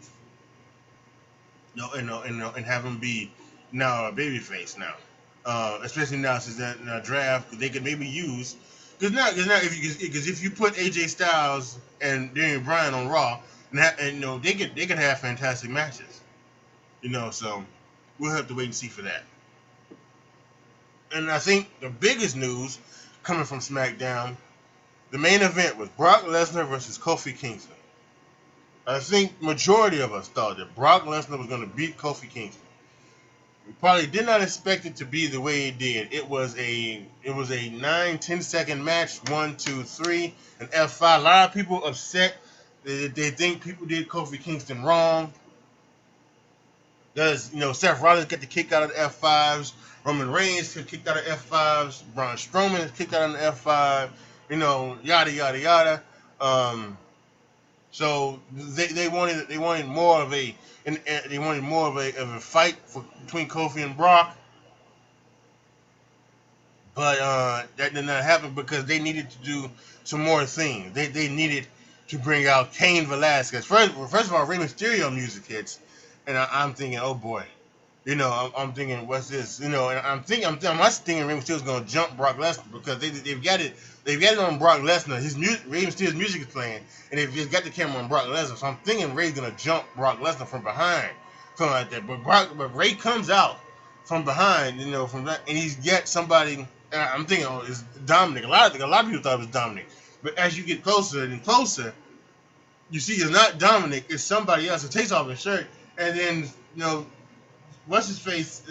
and have him be now a babyface now. especially now since that in our draft they could maybe use because if you put AJ Styles and Daniel Bryan on Raw and you know they could have fantastic matches, you know. So we'll have to wait and see for that. And I think the biggest news coming from SmackDown, the main event was Brock Lesnar versus Kofi Kingston. I think majority of us thought that Brock Lesnar was going to beat Kofi Kingston. We probably did not expect it to be the way it did. It was a 9-10 second match. 1, 2, 3, an F5. A lot of people upset. They think people did Kofi Kingston wrong. Does Seth Rollins get the kick out of the F5s? Roman Reigns get kicked out of F5s. Braun Strowman is kicked out of the F5. Yada yada yada. So they wanted more of a fight between Kofi and Brock, but that did not happen because they needed to do some more things. They needed to bring out Cain Velasquez. First of all, Rey Mysterio music hits, and I'm thinking, oh boy, I'm thinking, what's this? And I'm thinking Rey Mysterio's gonna jump Brock Lesnar because they've got it on Brock Lesnar. Rey Mysterio's music is playing, and they've just got the camera on Brock Lesnar. So I'm thinking Rey's gonna jump Brock Lesnar from behind, something like that. But Rey comes out from behind, from that, and he's got somebody. I'm thinking, oh, it's Dominic. A lot of people thought it was Dominic, but as you get closer and closer, you see it's not Dominic. It's somebody else. It takes off his shirt, and then what's his face?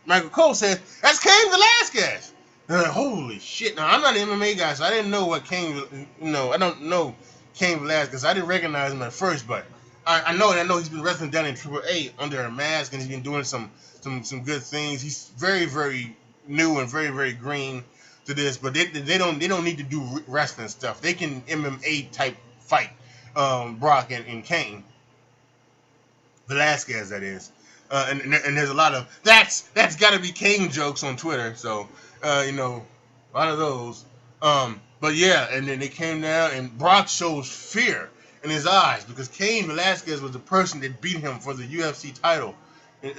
Michael Cole says that's Cain Velasquez. Holy shit! Now I'm not an MMA guy, so I didn't know what Cain. I don't know Cain Velasquez. I didn't recognize him at first, but I know he's been wrestling down in AAA under a mask, and he's been doing some good things. He's very very new and very very green to this, but they don't need to do wrestling stuff. They can MMA type fight Brock and Cain Velasquez, that is. And there's a lot of that's got to be King jokes on Twitter. So a lot of those. But yeah, and then they came down, and Brock shows fear in his eyes because Cain Velasquez was the person that beat him for the UFC title. In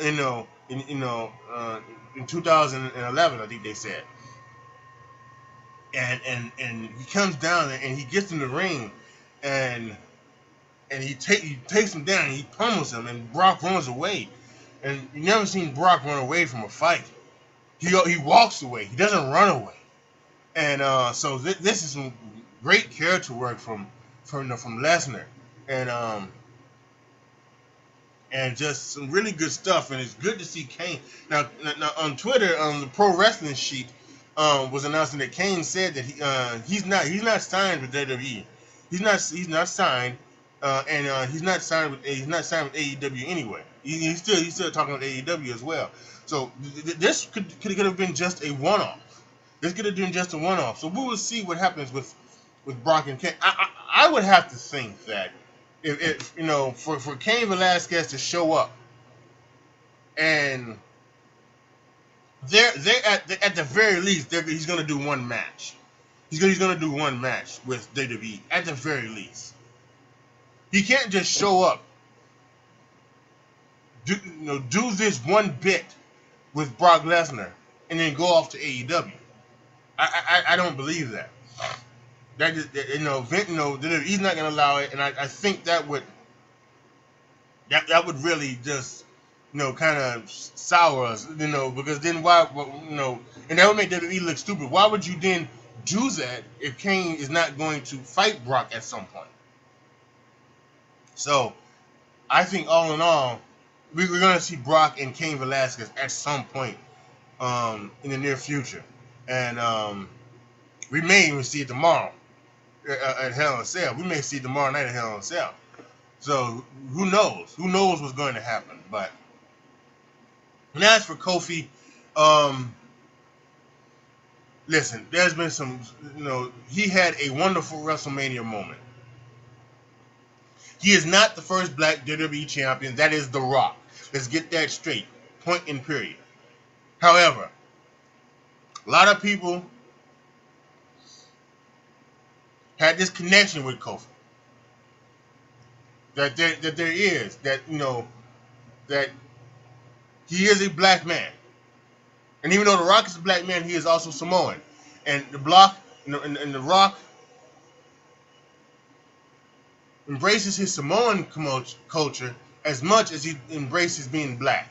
2011, I think they said. And he comes down and he gets in the ring, and he takes him down and he pummels him, and Brock runs away. And you never seen Brock run away from a fight. He walks away. He doesn't run away. And so this is some great character work from Lesnar, and just some really good stuff. And it's good to see Cain. Now on Twitter, on the Pro Wrestling Sheet, was announcing that Cain said that he's not signed with WWE. He's not signed, and he's not signed with AEW anyway. He's still talking about AEW as well. So this could have been just a one-off. This could have been just a one-off. So we will see what happens with Brock and Cain. I would have to think that if for Cain Velasquez to show up, and they're at the very least he's going to do one match. He's going to do one match with WWE at the very least. He can't just show up, do this one bit with Brock Lesnar, and then go off to AEW. I don't believe that. He's not going to allow it, and I think that would really just kind of sour us, because then why, and that would make WWE look stupid. Why would you then do that if Cain is not going to fight Brock at some point? So I think all in all, we're going to see Brock and Cain Velasquez at some point in the near future, and we may even see it tomorrow at Hell in a Cell. We may see it tomorrow night at Hell in a Cell. So who knows? Who knows what's going to happen? But and as for Kofi, listen, there's been some, he had a wonderful WrestleMania moment. He is not the first black WWE champion. That is The Rock. Let's get that straight. Point and period. However, a lot of people had this connection with Kofi. That there is that He is a black man. And even though The Rock is a black man, he is also Samoan. And The Block, and The Rock embraces his Samoan culture as much as he embraces being black.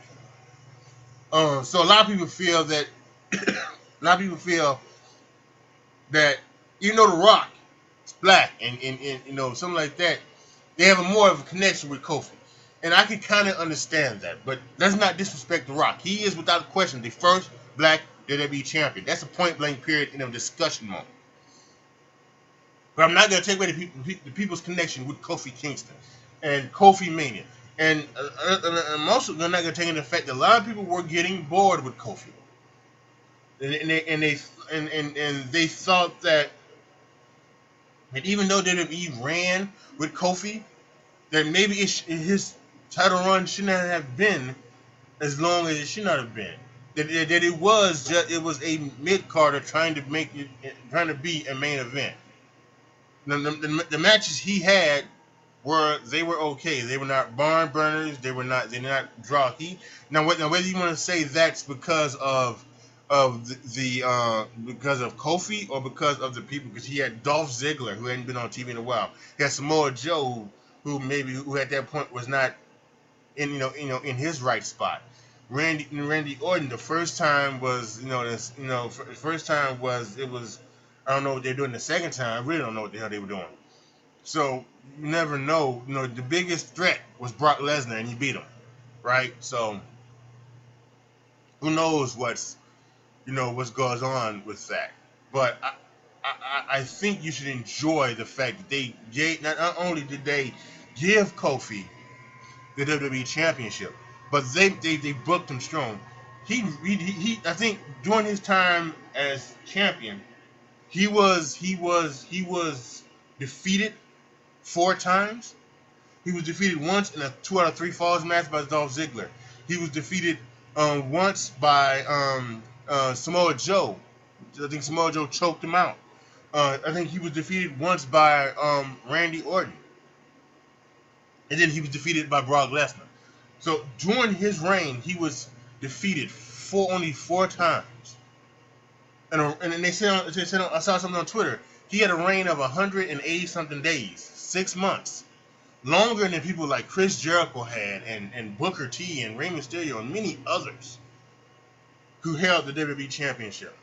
So a lot of people feel that that even though The Rock is black and something like that, they have a more of a connection with Kofi. And I can kind of understand that, but let's not disrespect The Rock. He is without question the first black WWE champion. That's a point blank period in a discussion moment. But I'm not going to take away the people's connection with Kofi Kingston and Kofi Mania. And I'm also not going to take into the fact that a lot of people were getting bored with Kofi. And they thought that even though WWE ran with Kofi, that maybe his title run should not have been as long as it should not have been. That it was a mid carder trying to be a main event. The matches he had were okay. They were not barn burners. They did not draw heat. Now whether you want to say that's because of because of Kofi or because of the people, because he had Dolph Ziggler, who hadn't been on TV in a while. He had Samoa Joe, who at that point was not in his right spot. Randy Orton, the first time was first time was I don't know what they're doing the second time. I really don't know what the hell they were doing. So you never know. The biggest threat was Brock Lesnar, and he beat him, right? So who knows what's goes on with that. But I think you should enjoy the fact that they gave, not only did they give Kofi the WWE Championship, but they booked him strong. He I think during his time as champion, he was defeated 4 times. He was defeated once in a 2 out of 3 falls match by Dolph Ziggler. He was defeated once by Samoa Joe. I think Samoa Joe choked him out. I think he was defeated once by Randy Orton. And then he was defeated by Brock Lesnar. So during his reign, he was defeated only 4 times. And they said, I saw something on Twitter. He had a reign of 180 something days, 6 months, longer than people like Chris Jericho had, and Booker T, and Rey Mysterio, and many others who held the WWE Championship.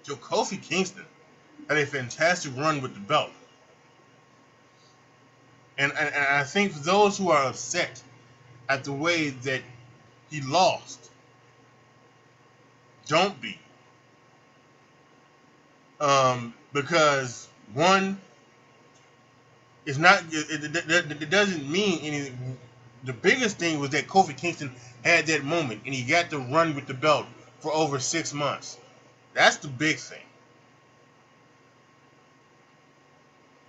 So Kofi Kingston had a fantastic run with the belt. And I think for those who are upset at the way that he lost, don't be. Because one, it's not. It doesn't mean anything. The biggest thing was that Kofi Kingston had that moment, and he got to run with the belt for over 6 months. That's the big thing.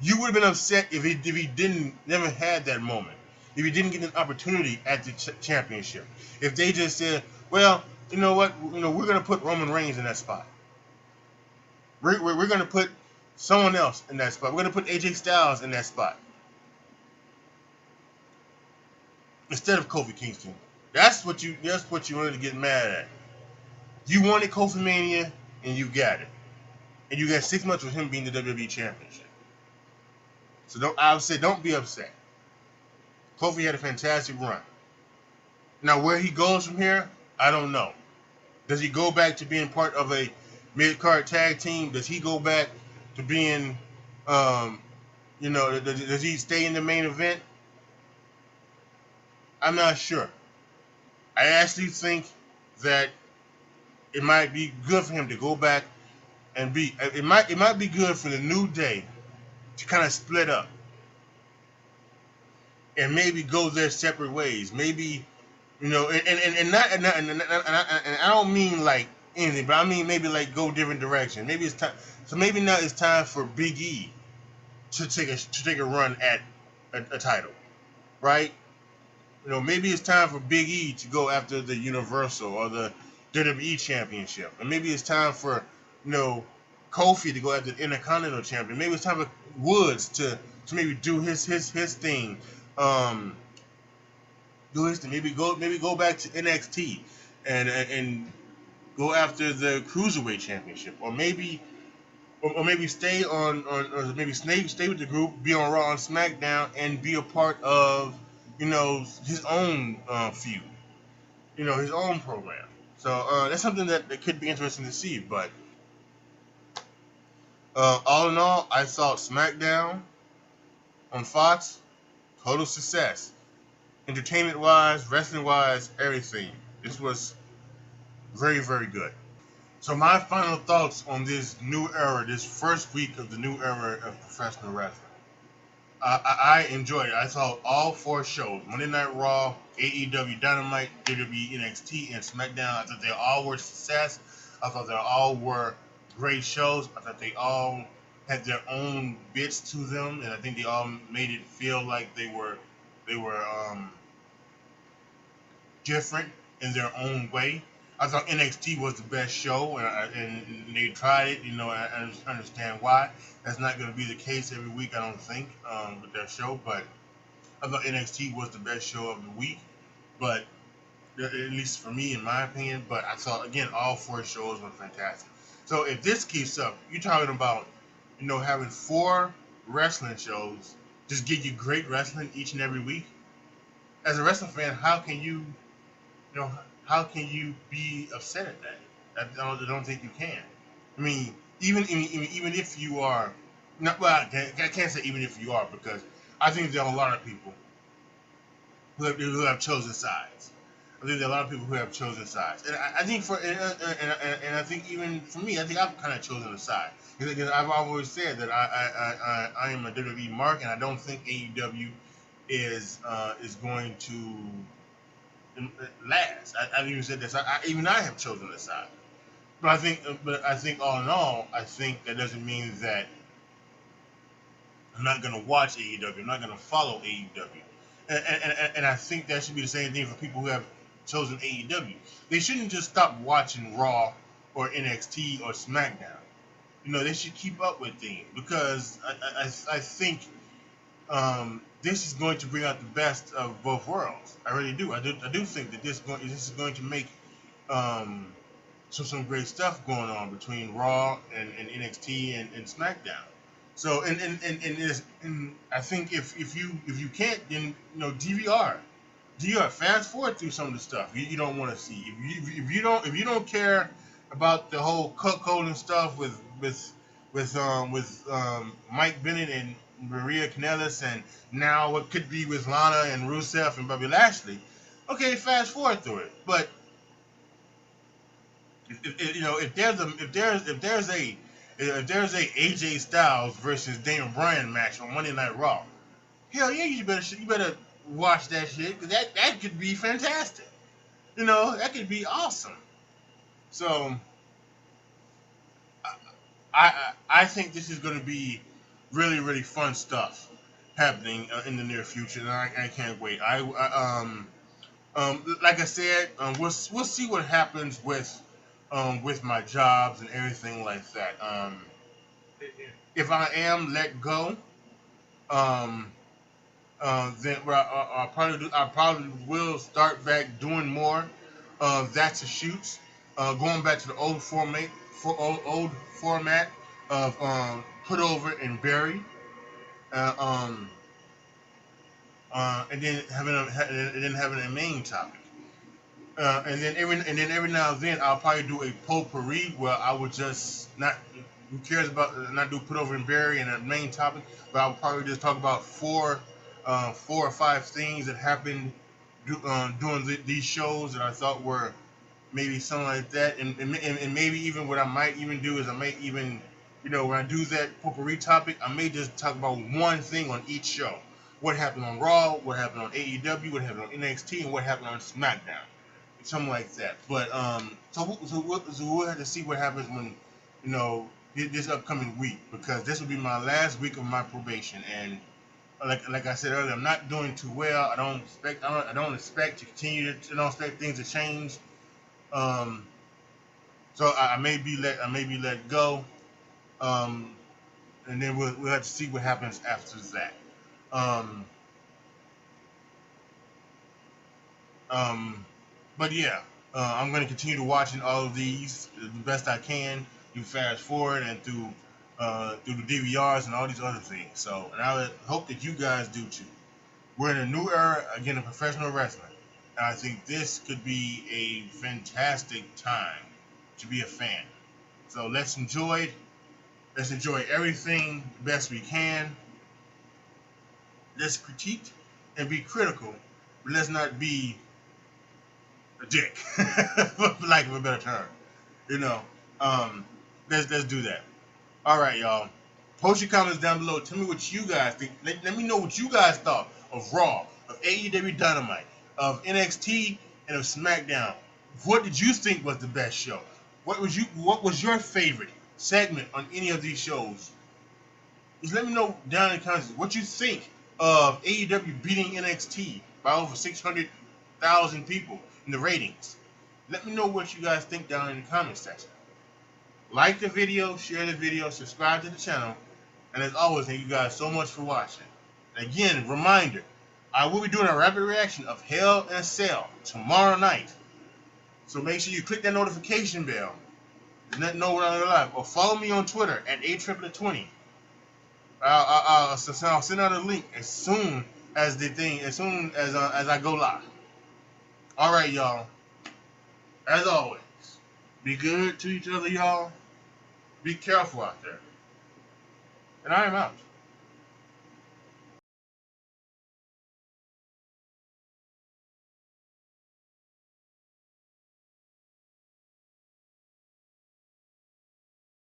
You would have been upset if he never had that moment, if he didn't get an opportunity at the championship. If they just said, well, you know what, we're going to put Roman Reigns in that spot. We're going to put someone else in that spot. We're going to put AJ Styles in that spot instead of Kofi Kingston. That's what you wanted to get mad at. You wanted Kofi Mania, and you got it. And you got 6 months with him being the WWE Championship. So don't be upset. Kofi had a fantastic run. Now where he goes from here, I don't know. Does he go back to being part of a mid-card tag team? Does he go back to being, does he stay in the main event? I'm not sure. I actually think that it might be good for him to go back and it might be good for the New Day to kind of split up and maybe go their separate ways. Maybe, and I don't mean like anything, but I mean maybe like go different direction. Maybe it's time. So maybe now it's time for Big E to take a run at a title, right? Maybe it's time for Big E to go after the Universal or the WWE Championship, and maybe it's time for Kofi to go after the Intercontinental Champion. Maybe it's time for Woods to maybe do his thing, the do this, then maybe go back to NXT and go after the cruiserweight championship, or maybe stay or maybe stay with the group, be on Raw and SmackDown, and be a part of his own feud, his own program. So that's something that could be interesting to see. But all in all, I thought SmackDown on Fox, total success, entertainment wise, wrestling wise, everything. This was very, very good. So my final thoughts on this new era, this first week of the new era of professional wrestling. I enjoyed it. I saw all four shows: Monday Night Raw, AEW Dynamite, WWE NXT, and SmackDown. I thought they all were success. I thought they all were great shows. I thought they all had their own bits to them, and I think they all made it feel like they were different in their own way. I thought NXT was the best show, and they tried it. I understand why. That's not going to be the case every week, I don't think, with their show. But I thought NXT was the best show of the week, but at least for me, in my opinion. But I thought, again, all four shows were fantastic. So if this keeps up, you're talking about, having four wrestling shows just give you great wrestling each and every week. As a wrestling fan, you know, how can you be upset at that? I don't think you can. I mean, even if you are not, well, I can't say even if you are, because I think there are a lot of people who have chosen sides. I think there are a lot of people who have chosen sides, and I think and I think even for me, I think I've kind of chosen a side, because I've always said that I am a WWE mark, and I don't think AEW is going to last. I've even said this. Even I have chosen a side. But I think all in all, I think that doesn't mean that I'm not going to watch AEW. I'm not going to follow AEW. And I think that should be the same thing for people who have chosen AEW. They shouldn't just stop watching Raw or NXT or SmackDown. They should keep up with things, because I think this is going to bring out the best of both worlds. I really do. I do think that this is going to make um, some great stuff going on between Raw and NXT and SmackDown. So and I think if you can't, then DVR fast forward through some of the stuff you don't want to see. If you don't care about the whole cuckold and stuff with Mike Bennett and Maria Kanellis, and now what could be with Lana and Rusev and Bobby Lashley, okay, fast forward through it. But if there's a AJ Styles versus Daniel Bryan match on Monday Night Raw, hell yeah, you better watch that shit, because that could be fantastic. That could be awesome. So I think this is going to be really, really fun stuff happening in the near future, and I can't wait. Like I said, we'll see what happens with my jobs and everything like that. If I am let go, um, then I probably will start back doing more that's a shoots, going back to the old format of put over and bury, uh, um, and then having a main topic. And then every now and then I'll probably do a potpourri where I would just not, who cares about, not do put over and bury and a main topic, but I'll probably just talk about four or five things that happened during these shows that I thought were maybe something like that, and maybe even what I might even do is I might even, when I do that potpourri topic, I may just talk about one thing on each show. What happened on Raw, what happened on AEW, what happened on NXT, and what happened on SmackDown, something like that. But so we'll have to see what happens when, this upcoming week, because this will be my last week of my probation, and like I said earlier, I'm not doing too well. I don't expect to continue to. I don't expect things to change. Um, so I may be let go. Um, and then we'll have to see what happens after that. Um, But yeah, I'm going to continue to watching all of these the best I can. You fast forward and through the DVRs and all these other things. So, and I hope that you guys do too. We're in a new era again of professional wrestling, and I think this could be a fantastic time to be a fan. So let's enjoy it. Let's enjoy everything the best we can. Let's critique and be critical, but let's not be a dick, for lack of a better term. You know, um, let's do that. All right, y'all. Post your comments down below. Tell me what you guys think. Let me know what you guys thought of Raw, of AEW Dynamite, of NXT, and of SmackDown. What did you think was the best show? What was your favorite segment on any of these shows? Just let me know down in the comments what you think of AEW beating NXT by over 600,000 people in the ratings. Let me know what you guys think down in the comment section. Like the video, share the video, subscribe to the channel, and as always, thank you guys so much for watching. Again, reminder, I will be doing a rapid reaction of Hell in a Cell tomorrow night. So make sure you click that notification bell to let know when I'm live, or follow me on Twitter at ATriplet20. I'll send out a link as soon as as I go live. All right, y'all. As always, be good to each other, y'all. Be careful out there. And I am out.